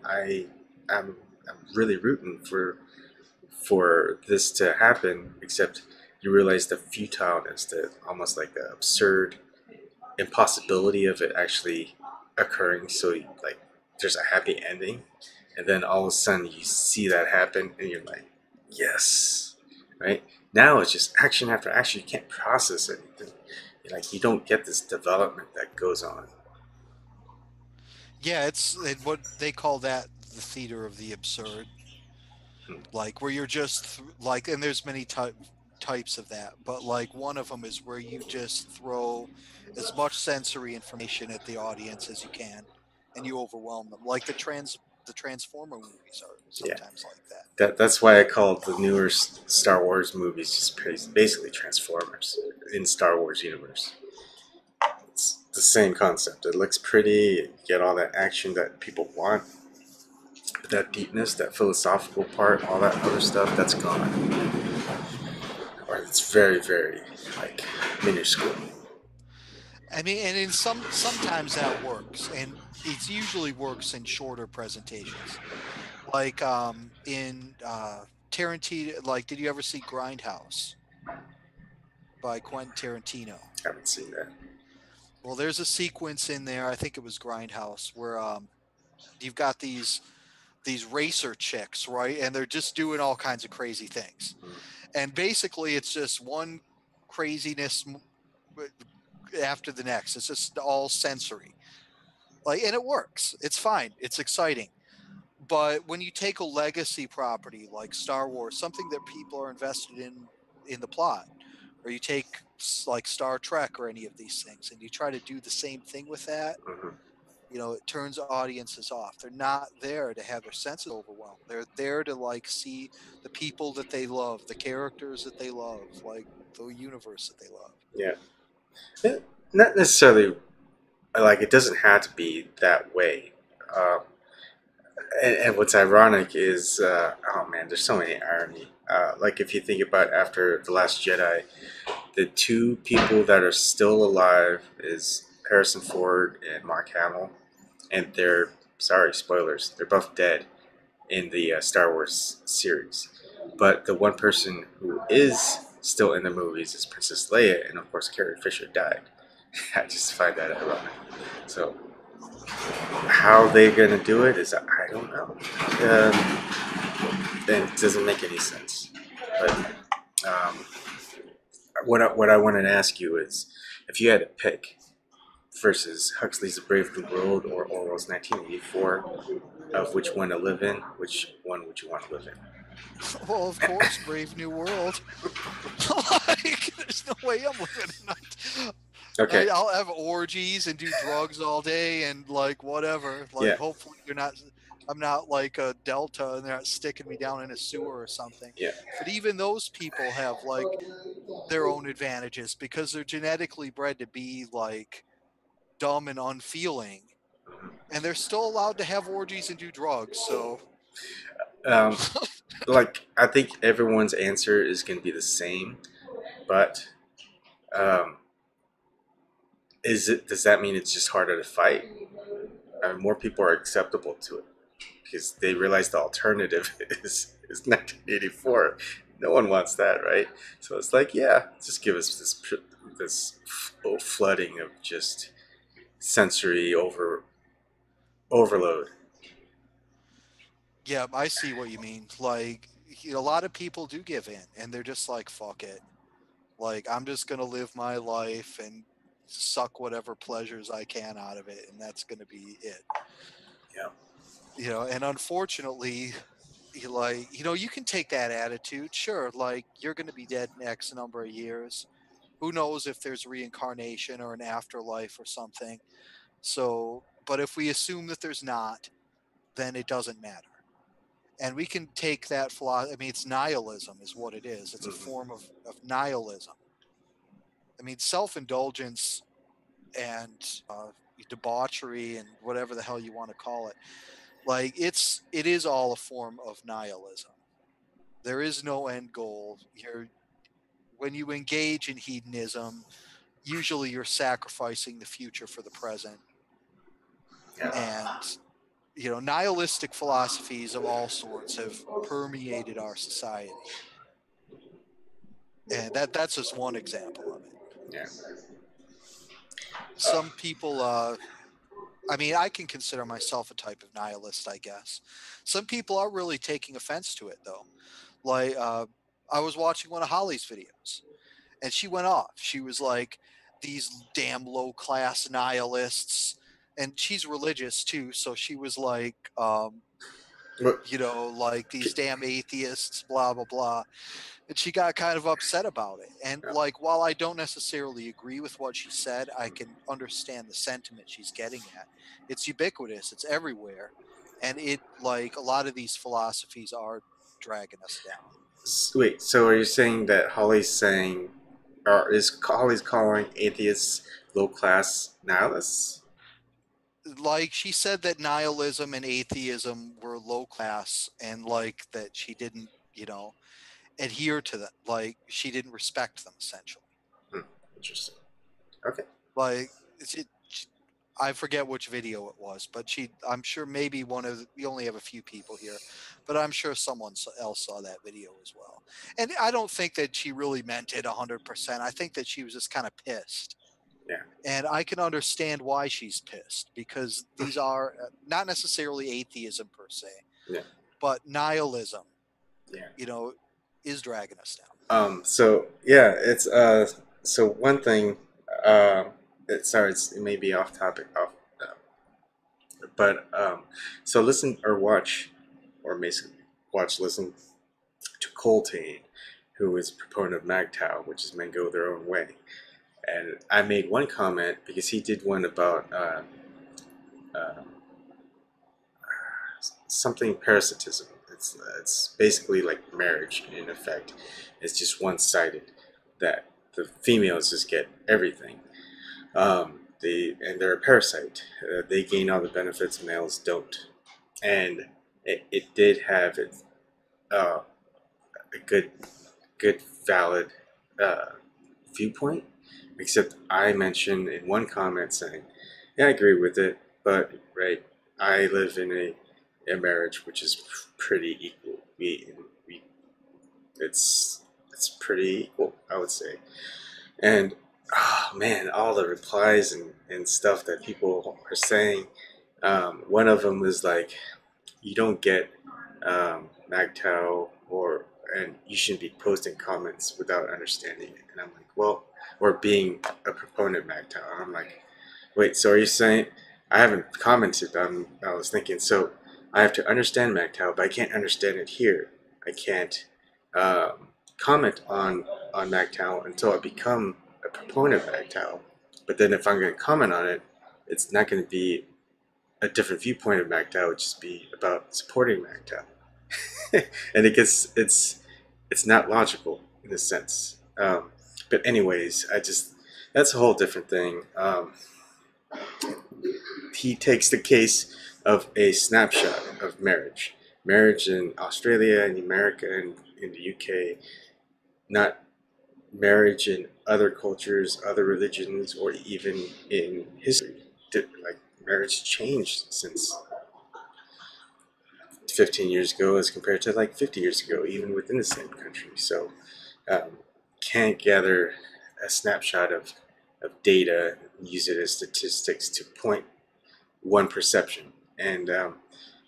I'm really rooting for this to happen, except you realize the futileness, the almost like the absurd impossibility of it actually occurring. So like there's a happy ending, and then all of a sudden you see that happen, and you're like, yes, right? Now it's just action after action. You can't process anything. Like you don't get this development that goes on. Yeah, what they call that the theater of the absurd, Hmm. like where you're just like, and there's many types of that, but like one of them is where you just throw as much sensory information at the audience as you can, and you overwhelm them. Like the Transformer movies are Yeah, sometimes like that. that's why I call the newer Star Wars movies just basically Transformers in Star Wars universe. It's the same concept. It looks pretty. You get all that action that people want, but that deepness, that philosophical part, all that other stuff, that's gone, or it's very, very like minuscule. I mean, and in sometimes that works, and it usually works in shorter presentations. Like in Tarantino, like did you ever see Grindhouse by Quentin Tarantino? I haven't seen that. Well, there's a sequence in there, I think it was Grindhouse, where you've got these racer chicks, right? And they're just doing all kinds of crazy things. And basically it's just one craziness after the next. It's just all sensory. Like, and it works. It's fine. It's exciting. But when you take a legacy property like Star Wars, something that people are invested in the plot, or you take like Star Trek or any of these things, and you try to do the same thing with that, Hmm. it turns audiences off. They're not there to have their senses overwhelmed. They're there to like see the people that they love, the characters that they love, like the universe that they love. Yeah. Not necessarily like it doesn't have to be that way. Um, and what's ironic is, oh man, there's so many irony. Like if you think about after the Last Jedi, the two people that are still alive is Harrison Ford and Mark Hamill, and they're sorry, spoilers. They're both dead in the Star Wars series. But the one person who is still in the movies is Princess Leia, and of course Carrie Fisher died. I just find that ironic. So how they're gonna do it is I don't know. It doesn't make any sense. But um, what I wanted to ask you is, if you had to pick versus Huxley's A Brave New World or Orwell's 1984, of which one to live in, which one would you want to live in? Well, of course, Brave New World. Like, there's no way I'm living in it. Okay, I'll have orgies and do drugs all day and like whatever. Like, yeah, hopefully, I'm not like a Delta and they're not sticking me down in a sewer or something. yeah. But even those people have like their own advantages because they're genetically bred to be like dumb and unfeeling, and they're still allowed to have orgies and do drugs. So, Um, like I think everyone's answer is going to be the same, but um, is it? Does that mean it's just harder to fight? I mean, more people are acceptable to it because they realize the alternative is 1984. No one wants that, right? So it's like, yeah, just give us this flooding of just sensory overload. yeah, I see what you mean. Like, a lot of people do give in and they're just like, fuck it. Like, I'm just going to live my life and suck whatever pleasures I can out of it. And that's going to be it. Yeah. And unfortunately, you can take that attitude. Sure. Like, you're going to be dead in X number of years. Who knows if there's reincarnation or an afterlife or something. So, but if we assume that there's not, then it doesn't matter. And we can take that philosophy. I mean, it's nihilism, is what it is. It's a Hmm. form of nihilism. I mean, self indulgence and debauchery and whatever the hell you want to call it. Like, it is all a form of nihilism. There is no end goal. When you engage in hedonism, usually you're sacrificing the future for the present. Yeah. And nihilistic philosophies of all sorts have permeated our society, and that's just one example of it. Yeah. Some people, I mean, I can consider myself a type of nihilist, I guess. Some people are really taking offense to it, though. Like, I was watching one of Holly's videos, and she went off. She was like, "These damn low class nihilists," and she's religious too, so she was like, But, like these damn atheists, blah blah blah. And she got kind of upset about it. And yeah. like, while I don't necessarily agree with what she said, I can understand the sentiment she's getting at. It's ubiquitous, it's everywhere. And it, like, a lot of these philosophies are dragging us down. Wait, so are you saying that Holly's saying, or is Holly's calling atheists low class nihilists? Like, she said that nihilism and atheism were low class, and like that she didn't, adhere to them. Like, she didn't respect them, essentially. Hmm, interesting. Okay. Like, Is it? I forget which video it was, but I'm sure maybe we only have a few people here, but I'm sure someone else saw that video as well. And I don't think that she really meant it 100%. I think that she was just kind of pissed. Yeah, And I can understand why she's pissed because these are not necessarily atheism per se, yeah, but nihilism, yeah. you know, is dragging us down. So yeah, it's so one thing, sorry, it may be off topic, but so listen or watch, or basically listen to Coltane, who is a proponent of MGTOW, which is men go their own way. And I made one comment because he did one about uh, something parasitism. It's basically like marriage in effect. It's just one sided that the females just get everything. They're a parasite. They gain all the benefits, males don't. And it did have uh, a good valid uh, viewpoint. Except I mentioned in one comment saying, "Yeah, I agree with it, but right, I live in a marriage which is pretty equal. We it's pretty equal, I would say." And oh man, all the replies and stuff that people are saying. One of them was like, "You don't get MagTow, or and you shouldn't be posting comments without understanding it." And I'm like, well, or being a proponent of MagTow. And I'm like, wait, so are you saying I haven't commented on? I was thinking, so I have to understand MagTow, but I can't understand it here. I can't comment on MagTow until I become a proponent of MagTow. But then if I'm going to comment on it, it's not going to be a different viewpoint of MagTow. It would just be about supporting MagTow. And it's not logical in a sense. But anyways, I just that's a whole different thing. He takes the case of a snapshot of marriage in Australia and America and in the UK, not marriage in other cultures, other religions, or even in history. Like marriage changed since 15 years ago as compared to like 50 years ago, even within the same country. So um, can't gather a snapshot of data and use it as statistics to point one perception. And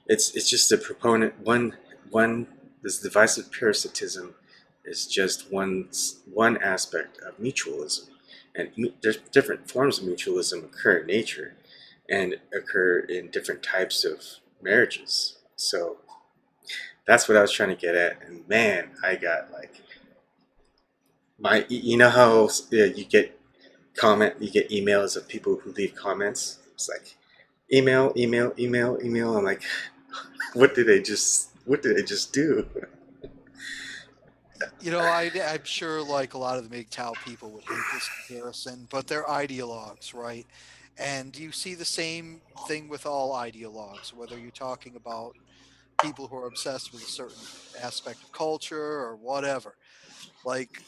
it's just a proponent one this divisive parasitism is just one aspect of mutualism, and there's different forms of mutualism occur in nature and occur in different types of marriages. So that's what I was trying to get at. And man, I got like you know how yeah, you get emails of people who leave comments. It's like email. I'm like, what did I just do? I'm sure like a lot of the MGTOW people would hate this comparison, but they're ideologues, right? And you see the same thing with all ideologues, whether you're talking about people who are obsessed with a certain aspect of culture or whatever. Like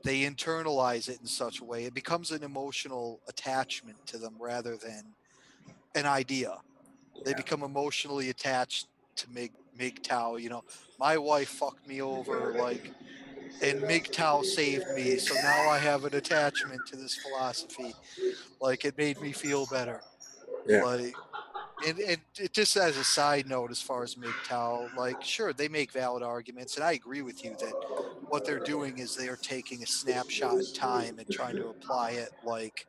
they internalize it in such a way, it becomes an emotional attachment to them rather than an idea. They Yeah, become emotionally attached to MGTOW. My wife fucked me over, like, and MGTOW saved me, so now I have an attachment to this philosophy. Like it made me feel better. yeah, Like, and it just as a side note, as far as MGTOW, like, sure, they make valid arguments, and I agree with you that what they're doing is they are taking a snapshot in time and trying to apply it like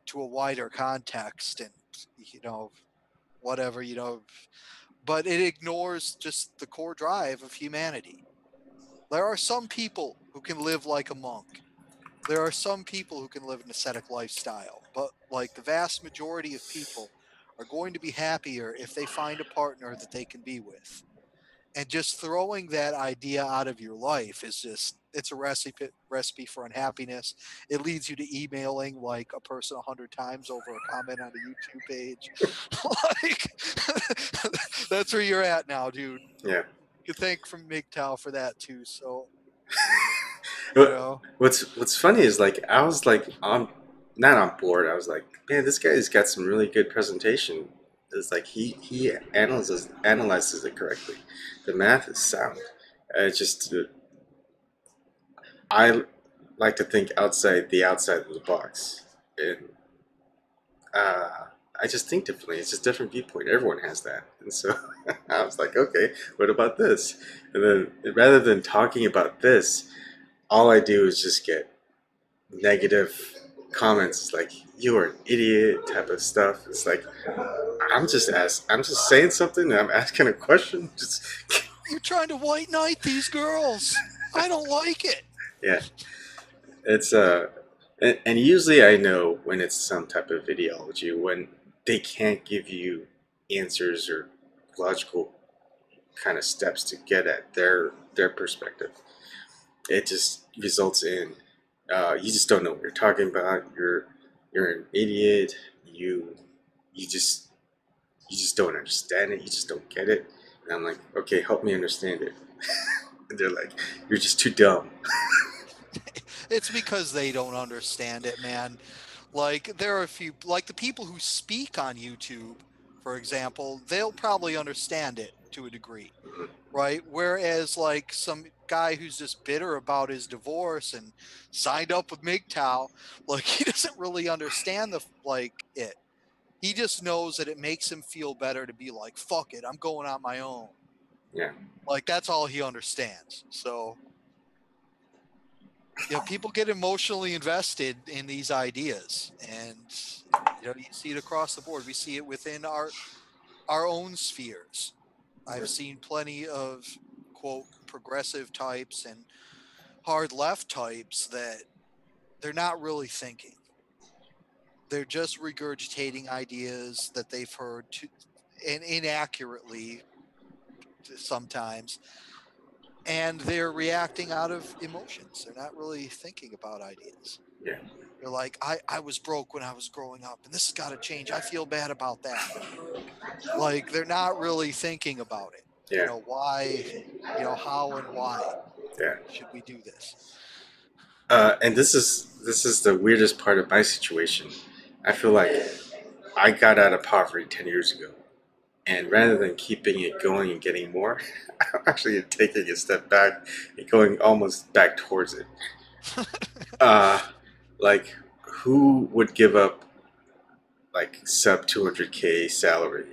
to a wider context and you know whatever but it ignores just the core drive of humanity. There are some people who can live like a monk. There are some people who can live an ascetic lifestyle, but like the vast majority of people are going to be happier if they find a partner that they can be with. And just throwing that idea out of your life is just it's a recipe for unhappiness. It leads you to emailing like a person 100 times over a comment on a YouTube page. Like that's where you're at now, dude. yeah. You can thank from MGTOW for that too. So you But know, what's funny is like I was like on. not on board. I was like, man, this guy's got some really good presentation. It's like he analyzes it correctly. The math is sound. Just I like to think outside of the box, and uh, I just think differently. It's just different viewpoint. Everyone has that, and so I was like, okay, what about this? And then rather than talking about this, all I do is just get negative comments. It's like you're an idiot type of stuff. It's like I'm just saying something. And I'm asking a question. Just You're trying to white knight these girls. I don't like it. yeah, it's and usually I know when it's some type of ideology when they can't give you answers or logical kind of steps to get at their perspective. It just results in you just don't know what you're talking about. You're an idiot. You just you just don't understand it. You just don't get it. And I'm like, okay, help me understand it. And they're like, you're just too dumb. It's because they don't understand it, man. Like there are a few, like the people who speak on YouTube, for example, they'll probably understand it to a degree, right? Whereas like some guy who's just bitter about his divorce and signed up with MGTOW, like he doesn't really understand the like it. He just knows that it makes him feel better to be like, fuck it, I'm going on my own. Yeah, Like that's all he understands. So, people get emotionally invested in these ideas, and you see it across the board. We see it within our own spheres. I've seen plenty of quote progressive types and hard left types that they're not really thinking. They're just regurgitating ideas that they've heard and inaccurately sometimes, and they're reacting out of emotions. They're not really thinking about ideas. yeah, They're like, I was broke when I was growing up, and this has got to change. I feel bad about that. Like, they're not really thinking about it. yeah, Why, how and why yeah. should we do this? And this is the weirdest part of my situation. I feel like I got out of poverty 10 years ago, and rather than keeping it going and getting more, I'm actually taking a step back and going almost back towards it. Uh, like who would give up like sub 200K salary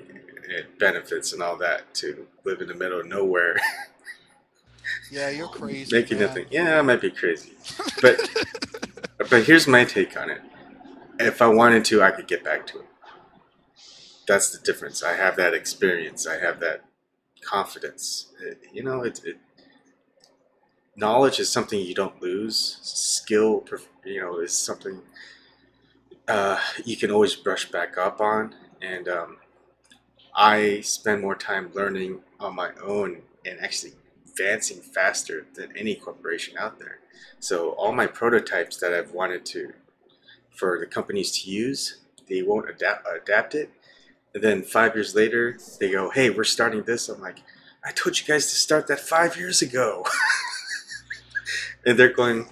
and benefits and all that to live in the middle of nowhere, Yeah, you're crazy, making man. nothing? Yeah, I might be crazy, but here's my take on it. If I wanted to, I could get back to it. That's the difference. I have that experience. I have that confidence. Knowledge is something you don't lose. Skill, is something you can always brush back up on. And I spend more time learning on my own and actually advancing faster than any corporation out there. So all my prototypes that I've wanted to for the companies to use, they won't adapt it. And then 5 years later, they go, "Hey, we're starting this." I'm like, "I told you guys to start that 5 years ago," and they're going,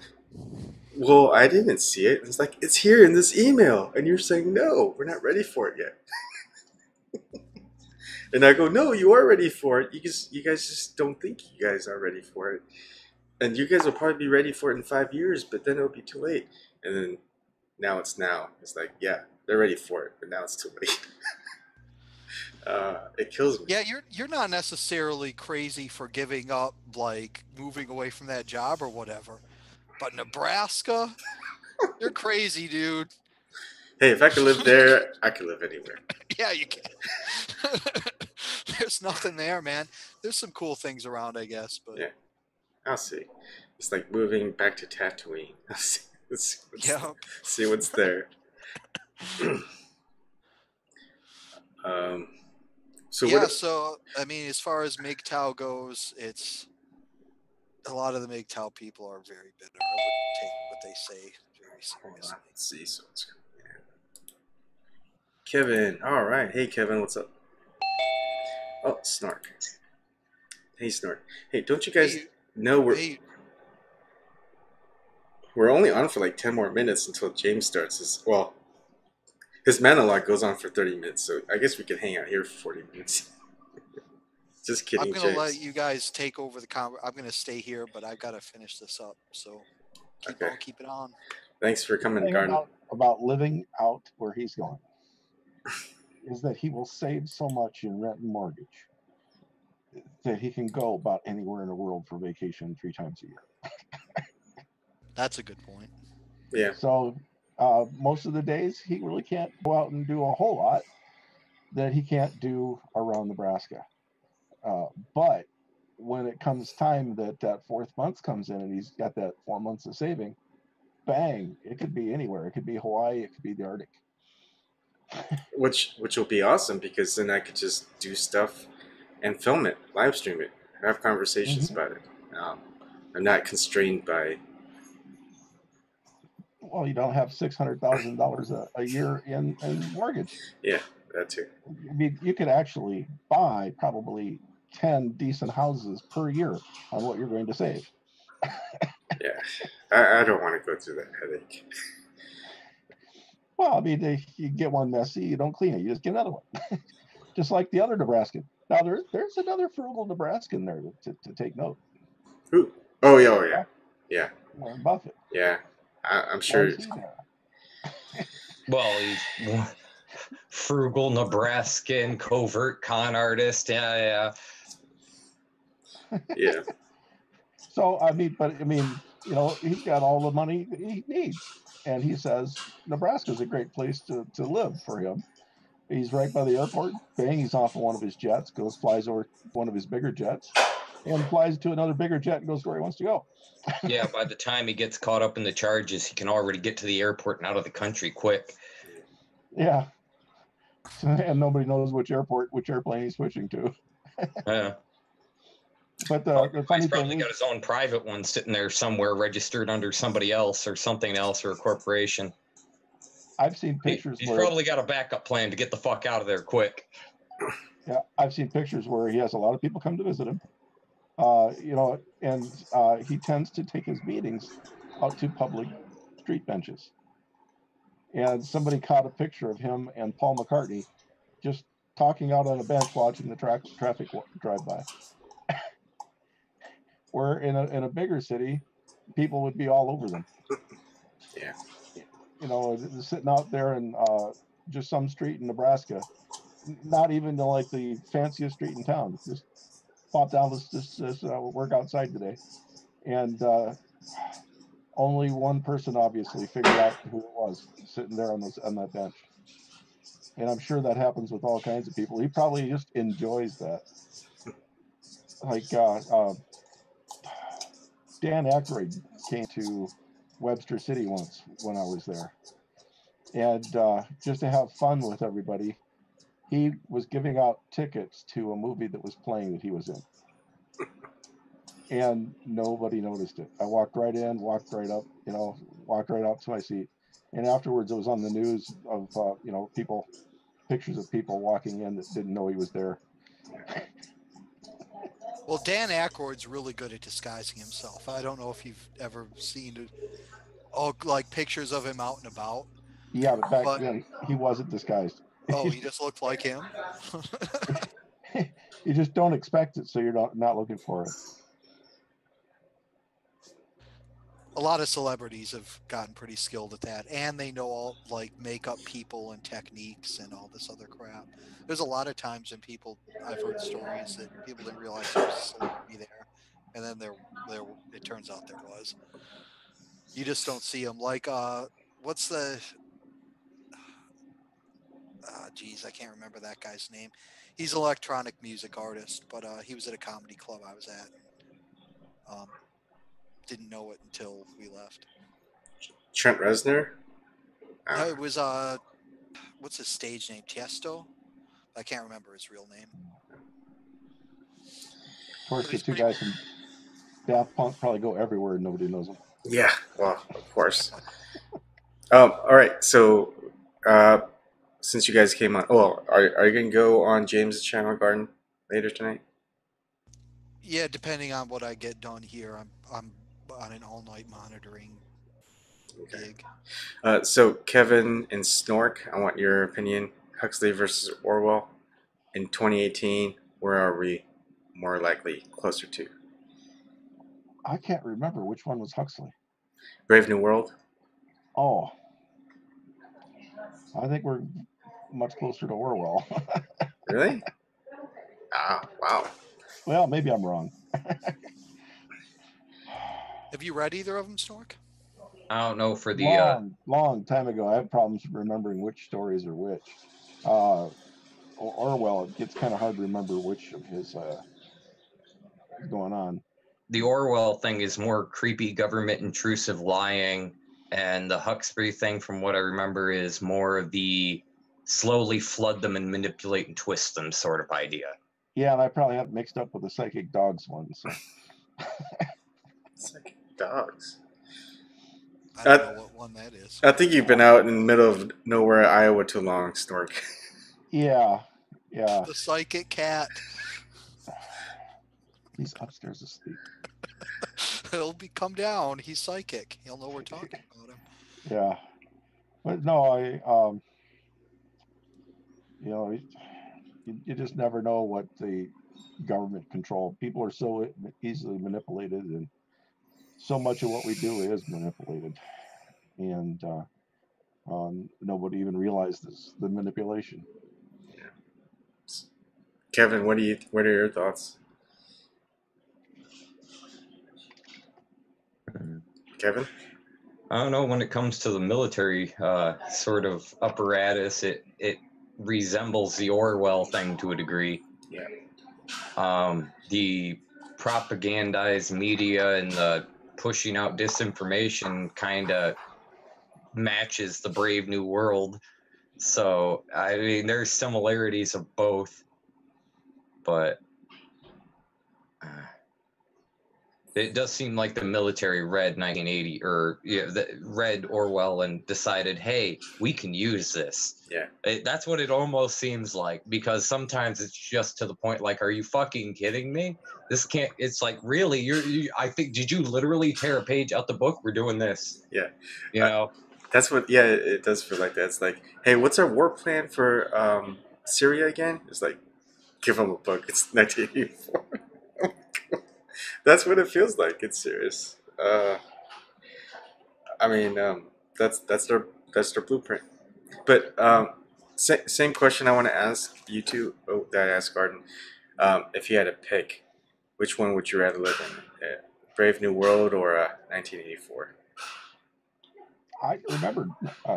"Well, I didn't see it." And it's like, "It's here in this email," and you're saying, "No, we're not ready for it yet." And I go, "No, you are ready for it. You guys just don't think you guys are ready for it, and you guys will probably be ready for it in 5 years, but then it'll be too late." And then now it's now. It's like, yeah, they're ready for it, but now it's too late. It kills me. Yeah, you're not necessarily crazy for giving up, like moving away from that job or whatever. But Nebraska, you're crazy, dude. Hey, if I could live there, I could live anywhere. Yeah, you can. There's nothing there, man. There's some cool things around, I guess, but Yeah, I'll see. It's like moving back to Tatooine. yeah, See what's there. Um, so what? yeah. So I mean, as far as MGTOW goes, it's a lot of the MGTOW people are very bitter. I wouldn't take what they say very Hold on. seriously. Let's see. So what's going on? Kevin. All right. Hey, Kevin. What's up? Oh, Snark. Hey, Snark. Hey, don't you guys Hey, know we're? hey, We're only on for like 10 more minutes until James starts his. Well, his monologue goes on for 30 minutes, so I guess we could hang out here for 40 minutes. Just I'm kidding, gonna let James. you guys take over the I'm gonna stay here, but I've got to finish this up. So Okay. keep it on. Thanks for The coming, thing Garden. about living out where he's going is that he will save so much in rent and mortgage that he can go about anywhere in the world for vacation 3 times a year. That's a good point. Yeah. So most of the days he really can't go out and do a whole lot that he can't do around Nebraska. But when it comes time that that fourth month comes in and he's got that 4 months of saving, bang, it could be anywhere. It could be Hawaii. It could be the Arctic. Which will be awesome because then I could just do stuff and film it, live stream it, have conversations Mm-hmm. about it. Um, I'm not constrained by. Well, you don't have $600,000 a year in mortgage. Yeah, that too. I mean, you could actually buy probably 10 decent houses per year on what you're going to save. Yeah, I don't want to go through that headache. Well, I mean, if you get one messy, you don't clean it, you just get another one, just like the other Nebraskan. Now, there's another frugal Nebraskan there to take note. Who? Oh yeah, yeah, Warren Buffett. yeah. I'm Why sure. is he there? Well, he's frugal Nebraskan, covert con artist. Yeah. Yeah. So I mean, he's got all the money that he needs, and he says Nebraska's a great place to live for him. He's right by the airport. Bang, he's off of one of his jets, flies over one of his bigger jets, and flies to another bigger jet and goes where he wants to go. Yeah, by the time he gets caught up in the charges, he can already get to the airport and out of the country quick. Yeah, and nobody knows which airplane he's switching to. Yeah. But the funny He's thing probably got is, his own private one sitting there somewhere registered under somebody else or something else or a corporation. I've seen pictures He's where probably got a backup plan to get the fuck out of there quick. yeah, I've seen pictures where he has a lot of people come to visit him. And he tends to take his meetings out to public street benches. And somebody caught a picture of him and Paul McCartney just talking out on a bench watching the traffic drive by. Where in a bigger city, people would be all over them. Yeah. Sitting out there in just some street in Nebraska, not even like the fanciest street in town. Just pop down, let's work outside today, and only one person obviously figured out who it was sitting there on that bench. And I'm sure that happens with all kinds of people. He probably just enjoys that. Like Dan Aykroyd came to Webster City once when I was there, and just to have fun with everybody, he was giving out tickets to a movie that was playing that he was in, and nobody noticed it. I walked right in, walked right up, walked right up to my seat, and afterwards it was on the news of pictures of people walking in that didn't know he was there. Well, Dan Aykroyd's really good at disguising himself. I don't know if you've ever seen like pictures of him out and about. Yeah, but back then he wasn't disguised. Oh, he just looked like him. You just don't expect it, so you're not looking for it. A lot of celebrities have gotten pretty skilled at that, and they know all like makeup people and techniques and all this other crap. There's a lot of times when I've heard stories that people didn't realize there was a celebrity there, and then there it turns out there was. You just don't see them. Like what's the geez, I can't remember that guy's name. He's an electronic music artist, but he was at a comedy club I was at. And, didn't know it until we left. Trent Reznor. No, it was what's his stage name? Tiesto. I can't remember his real name. Of course, the two guys from Daft Punk probably go everywhere and nobody knows them. Yeah. Well, of course. All right. So, since you guys came on, well, are you gonna go on James' channel, Garden, later tonight? Yeah, depending on what I get done here, I'm on an all night monitoring Okay. gig. So Kevin and Snork, I want your opinion. Huxley versus Orwell in 2018. Where are we more likely closer to? I can't remember which one was Huxley. Brave New World. Oh, I think we're much closer to Orwell. Really? Ah, wow. Well, maybe I'm wrong. Have you read either of them, Snork? I don't know for the Long time ago. I have problems remembering which stories are which. Orwell, it gets kind of hard to remember which of his is going on. the Orwell thing is more creepy government intrusive lying, and the Huxley thing, from what I remember, is more of the slowly flood them and manipulate and twist them sort of idea. Yeah, and I probably have it mixed up with the psychic dogs one. So It's like dogs. I don't I, know what one that is. I think you've been out in the middle of nowhere, Iowa, too long, Snork. yeah, yeah, The psychic cat. he's upstairs asleep. He'll be come down. He's psychic. He'll know we're talking about him. Yeah, but no, you know, you just never know what the government control. People are so easily manipulated, and so much of what we do is manipulated, and nobody even realizes the manipulation. Kevin, what are your thoughts? Kevin? I don't know, when it comes to the military sort of apparatus, it resembles the Orwell thing to a degree. Yeah. The propagandized media and the pushing out disinformation kind of matches the Brave New World. So, I mean, there's similarities of both, but it does seem like the military read 1980 or read Orwell and decided, hey, we can use this. Yeah. That's what it almost seems like, because sometimes it's just to the point like, are you fucking kidding me? This can't. It's like, really, I think, did you literally tear a page out the book? We're doing this. Yeah. You know. That's what. Yeah, it does feel like that. It's like, hey, what's our war plan for Syria again? It's like, give them a book. It's 1984. That's what it feels like. It's serious. I mean, that's their blueprint. But same question I want to ask you two. Oh, that I asked Garden. If you had to pick, which one would you rather live in? Brave New World or 1984? I remember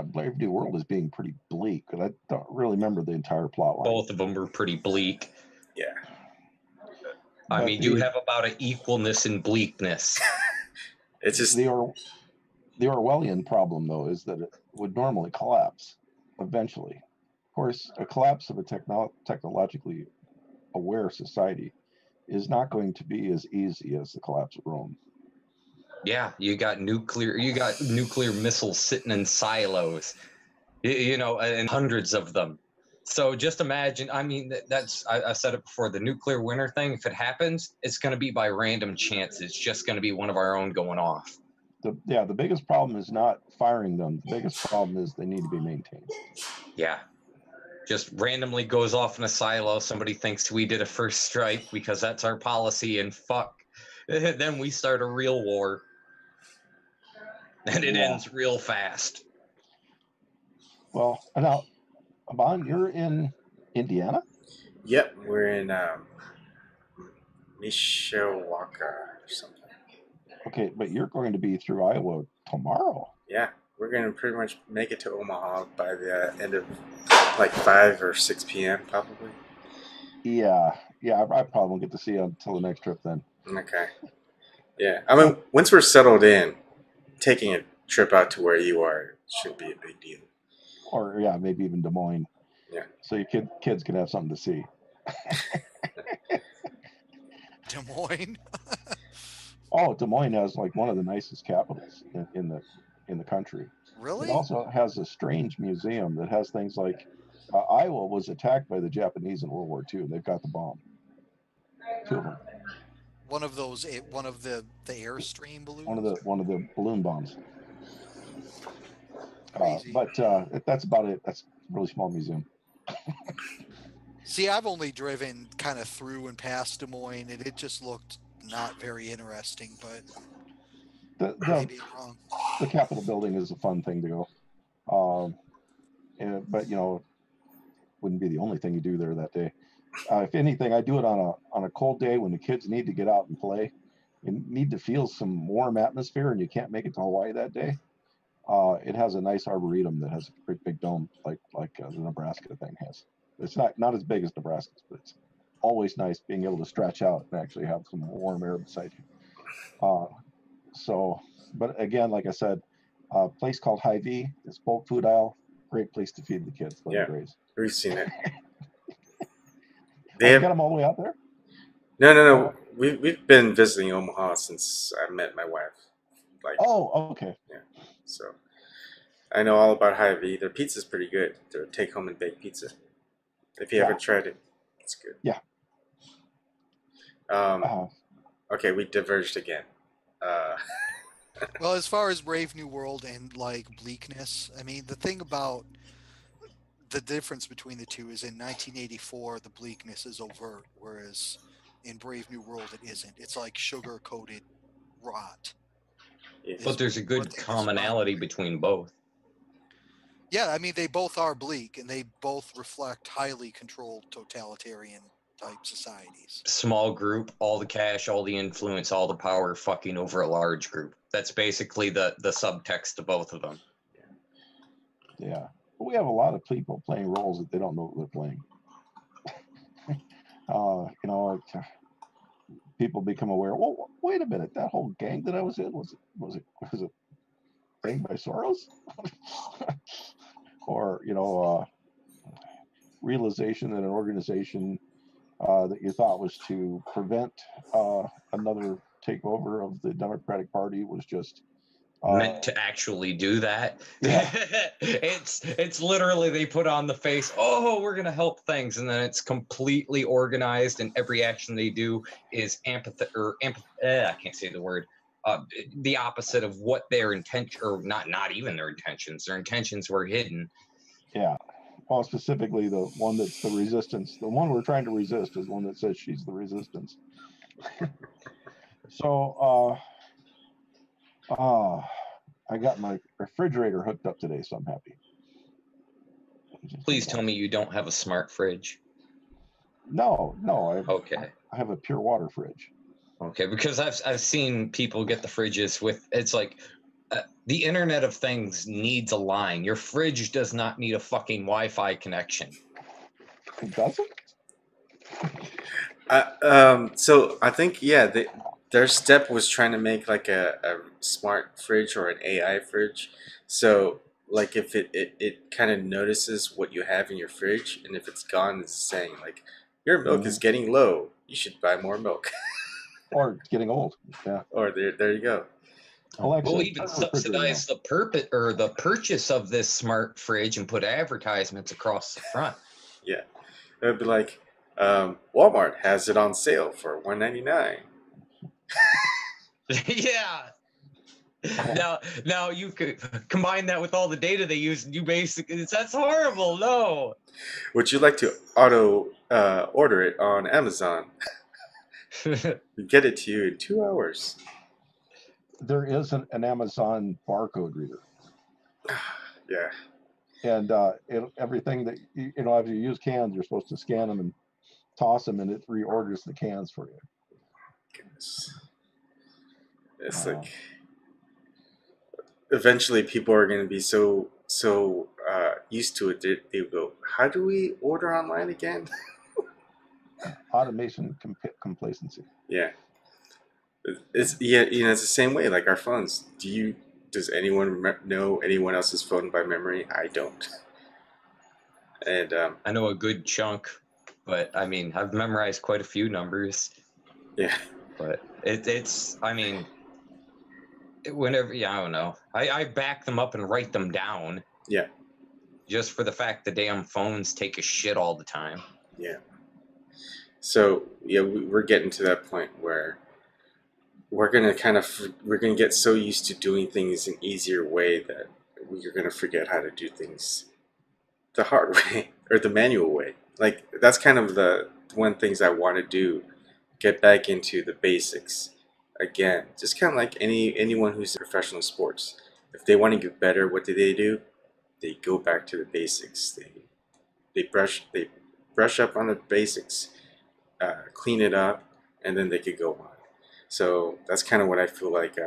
Brave New World as being pretty bleak, but I don't really remember the entire plot line. Both of them were pretty bleak. Yeah. I mean, you have about an equalness in bleakness. It's just the Orwellian problem, though, is that it would normally collapse eventually. Of course, a collapse of a technologically aware society is not going to be as easy as the collapse of Rome. Yeah, you got nuclear missiles sitting in silos, and hundreds of them. So just imagine, I mean, I said it before, the nuclear winter thing, if it happens, it's going to be by random chance. It's just going to be one of our own going off. The biggest problem is not firing them. The biggest problem is they need to be maintained. Yeah. Just randomly goes off in a silo. Somebody thinks we did a first strike because that's our policy, and fuck. Then we start a real war. And it ends real fast. Well, now, Ebon, you're in Indiana? Yep, we're in Mishawaka or something. Okay, but you're going to be through Iowa tomorrow. Yeah, we're gonna pretty much make it to Omaha by the end of like 5 or 6 p.m. probably. Yeah, I probably won't get to see you until the next trip then. Okay. Yeah, I mean, once we're settled in, taking a trip out to where you are should be a big deal. Or maybe even Des Moines. Yeah. So your kids can have something to see. Des Moines. Oh, Des Moines has like one of the nicest capitals in the country. Really? It also has a strange museum that has things like Iowa was attacked by the Japanese in World War II. They've got the bomb. 2 of them. One of the Airstream balloons. One of the balloon bombs. Crazy. But that's about it. That's a really small museum. See, I've only driven kind of through and past Des Moines, and it just looked not very interesting. But The the maybe I'm wrong. the Capitol building is a fun thing to go. Um, but wouldn't be the only thing you do there that day. If anything, I do it on a cold day when the kids need to get out and play. You need to feel some warm atmosphere, and you can't make it to Hawaii that day. It has a nice arboretum that has a pretty big dome, like the Nebraska thing has. It's not as big as Nebraska's, but it's always nice being able to stretch out and actually have some warm air beside you. Uh, so, but again, like I said, a place called Hy-Vee, this bulk food aisle, great place to feed the kids, let them Yeah, graze. we've seen it. Oh, They you got have them all the way out there? no. Oh, We've been visiting Omaha since I met my wife. Like, oh, okay. yeah. So I know all about Hy-Vee. Their pizza's pretty good. Their take-home and bake pizza. If you Yeah, haven't tried it, it's good. yeah. Um, Uh, okay, we diverged again. Uh, Well, as far as Brave New World and like bleakness, I mean, the thing about the difference between the two is in 1984 the bleakness is overt, whereas in Brave New World it isn't. It's like sugar coated rot yeah. But is there's a what good they describe. commonality between both. Yeah, I mean they both are bleak and they both reflect highly controlled totalitarian type societies. Small group, all the cash, all the influence, all the power, fucking over a large group. That's basically the subtext to both of them. yeah. But we have a lot of people playing roles that they don't know what they're playing. People become aware. Well, wait a minute. That whole gang that I was in was it banged by Soros? Or realization that an organization that you thought was to prevent another takeover of the Democratic Party was just Meant to actually do that. yeah, It's literally they put on the face, oh, we're gonna help things, and then it's completely organized, and every action they do is I can't say the word. The opposite of what their intention, or not even their intentions. Their intentions were hidden. yeah. Well, specifically the one that's the resistance. The one we're trying to resist is one that says she's the resistance. So I got my refrigerator hooked up today, so I'm happy. Please tell me you don't have a smart fridge. No, Okay. I have a pure water fridge. Okay, because I've seen people get the fridges with, it's like the Internet of Things needs a line. Your fridge does not need a fucking Wi-Fi connection. It doesn't? So I think their step was trying to make like a smart fridge or an AI fridge. So like if it kind of notices what you have in your fridge, and if it's gone, it's saying like your milk is getting low. You should buy more milk. Or it's getting old. Yeah. Or there you go. Alexa, We'll even turn the refrigerator on. subsidize the purchase of this smart fridge and put advertisements across the front. Yeah, it would be like Walmart has it on sale for $1.99. Yeah. Now you could combine that with all the data they use, and you basically that's horrible. No. Would you like to auto order it on Amazon? We get it to you in 2 hours. There is an Amazon barcode reader. Yeah. And everything that if you use cans, you're supposed to scan them and toss them, and it reorders the cans for you. Goodness. It's like eventually people are going to be so used to it. They go, how do we order online again? Automation complacency. Yeah. It's it's the same way. Like our phones. Does anyone know anyone else's phone by memory? I don't. And I know a good chunk, but I mean, I've memorized quite a few numbers. yeah. But whenever, I don't know. I back them up and write them down. Yeah. Just for the fact the damn phones take a shit all the time. Yeah. So we're getting to that point where we're gonna get so used to doing things an easier way that we're gonna forget how to do things the hard way or the manual way. Like that's kind of the one things I want to do. Get back into the basics again. Just kind of like anyone who's in professional sports. If they want to get better, what do? They go back to the basics. They brush up on the basics, clean it up, and then they could go on. So that's kind of what I feel like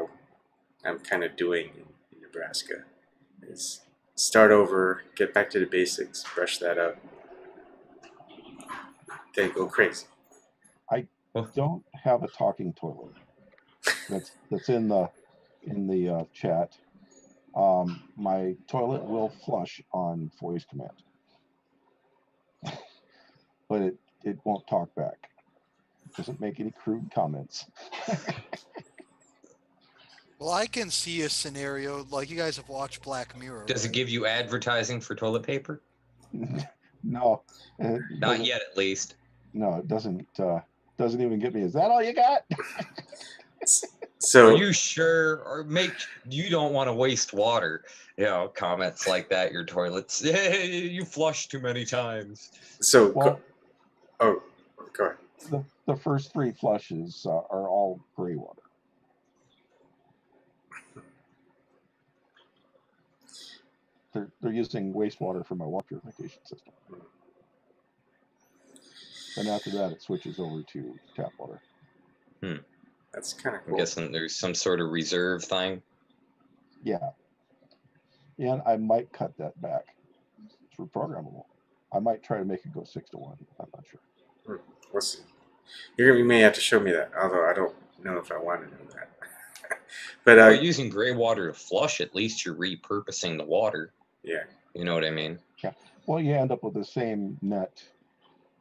I'm kind of doing in Nebraska. Is start over, get back to the basics, brush that up, then go crazy. I don't have a talking toilet. That's in the chat. My toilet will flush on voice command, but it won't talk back. It doesn't make any crude comments. Well, I can see a scenario like you guys have watched Black Mirror. Does it right? give you advertising for toilet paper? No, Not yet, at least. No, it doesn't. Doesn't even get me. Is that all you got? So Are you sure? Or you don't want to waste water. You know, comments like that. Your toilets. You flush too many times. so Well, oh, go ahead. the first 3 flushes are all gray water. They're using wastewater for my water purification system. And after that, it switches over to tap water. That's kind of I'm cool. guessing there's some sort of reserve thing. Yeah. And I might cut that back. It's reprogrammable. I might try to make it go 6-1. I'm not sure. We'll see. You may have to show me that, although I don't know if I want to know that. But Well, using gray water to flush, at least you're repurposing the water. yeah. You know what I mean? Yeah. Well, you end up with the same net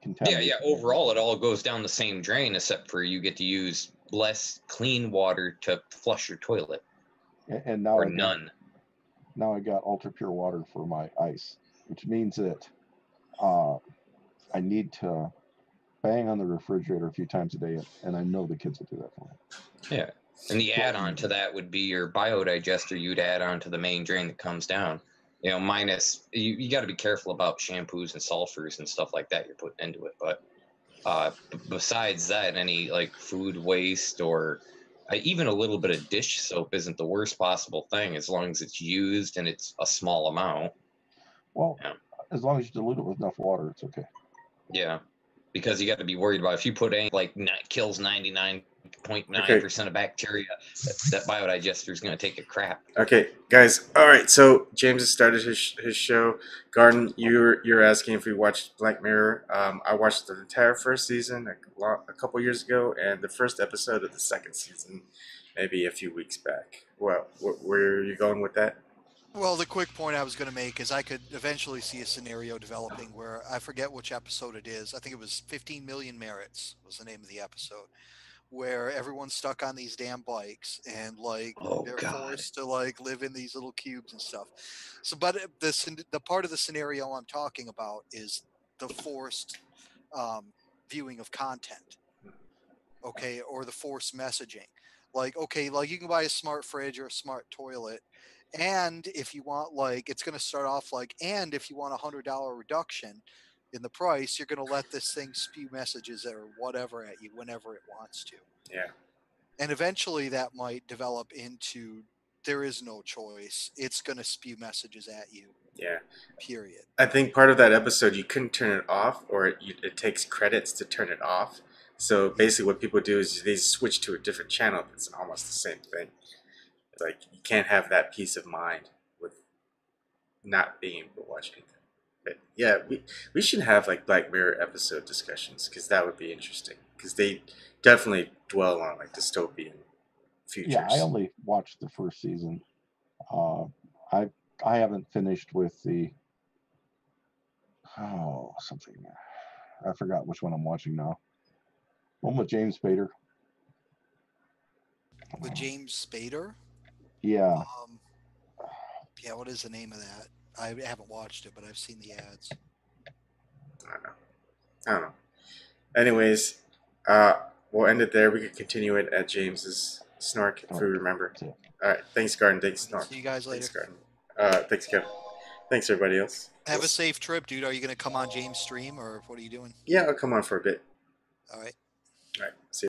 contamination. Yeah. Overall, it all goes down the same drain, except for you get to use less clean water to flush your toilet. And now or none. Now I got ultra pure water for my ice, which means that I need to bang on the refrigerator a few times a day, and I know the kids will do that for me. Yeah. And the add-on to that would be your biodigester you'd add on to the main drain that comes down. You know, minus, you got to be careful about shampoos and sulfurs and stuff like that you're putting into it. But besides that, any like food waste or even a little bit of dish soap isn't the worst possible thing as long as it's used and it's a small amount. Well, as long as you dilute it with enough water, it's okay. Yeah. Because you got to be worried about if you put anything like kills 99.9% of bacteria, that biodigester is going to take a crap. Okay, guys. All right. So James has started his show. Garden, you're asking if we watched Black Mirror. I watched the entire first season a couple years ago, and the first episode of the second season, maybe a few weeks back. Well, where are you going with that? Well, the quick point I was going to make is I could eventually see a scenario developing where I forget which episode it is. I think it was 15 Million Merits was the name of the episode, where everyone's stuck on these damn bikes and like they're forced to like live in these little cubes and stuff. So, but the part of the scenario I'm talking about is the forced viewing of content, okay, or the forced messaging. Like, okay, like you can buy a smart fridge or a smart toilet, and if you want, like, it's going to start off like, and if you want $100 reduction in the price, you're going to let this thing spew messages or whatever at you whenever it wants to. Yeah. And eventually that might develop into there is no choice. It's going to spew messages at you. Yeah. Period. I think part of that episode you couldn't turn it off, or it takes credits to turn it off. So basically, what people do is they switch to a different channel. It's almost the same thing. Like you can't have that peace of mind with not being able to watch anything. But yeah, we should have like Black Mirror episode discussions because that would be interesting. Because they definitely dwell on like dystopian futures. Yeah, I only watched the first season. I haven't finished with the something. I forgot which one I'm watching now. One with James Spader. With James Spader? Yeah. Yeah, what is the name of that? I haven't watched it, but I've seen the ads. I don't know. Anyways, we'll end it there. We could continue it at James's Snork if we remember. All right. Thanks, Garden. Thanks, Snork. See you guys later. Thanks, Garden. Thanks, Kevin. Thanks, everybody else. Have a safe trip, dude. Are you going to come on James' stream or what are you doing? Yeah, I'll come on for a bit. All right. All right. See you.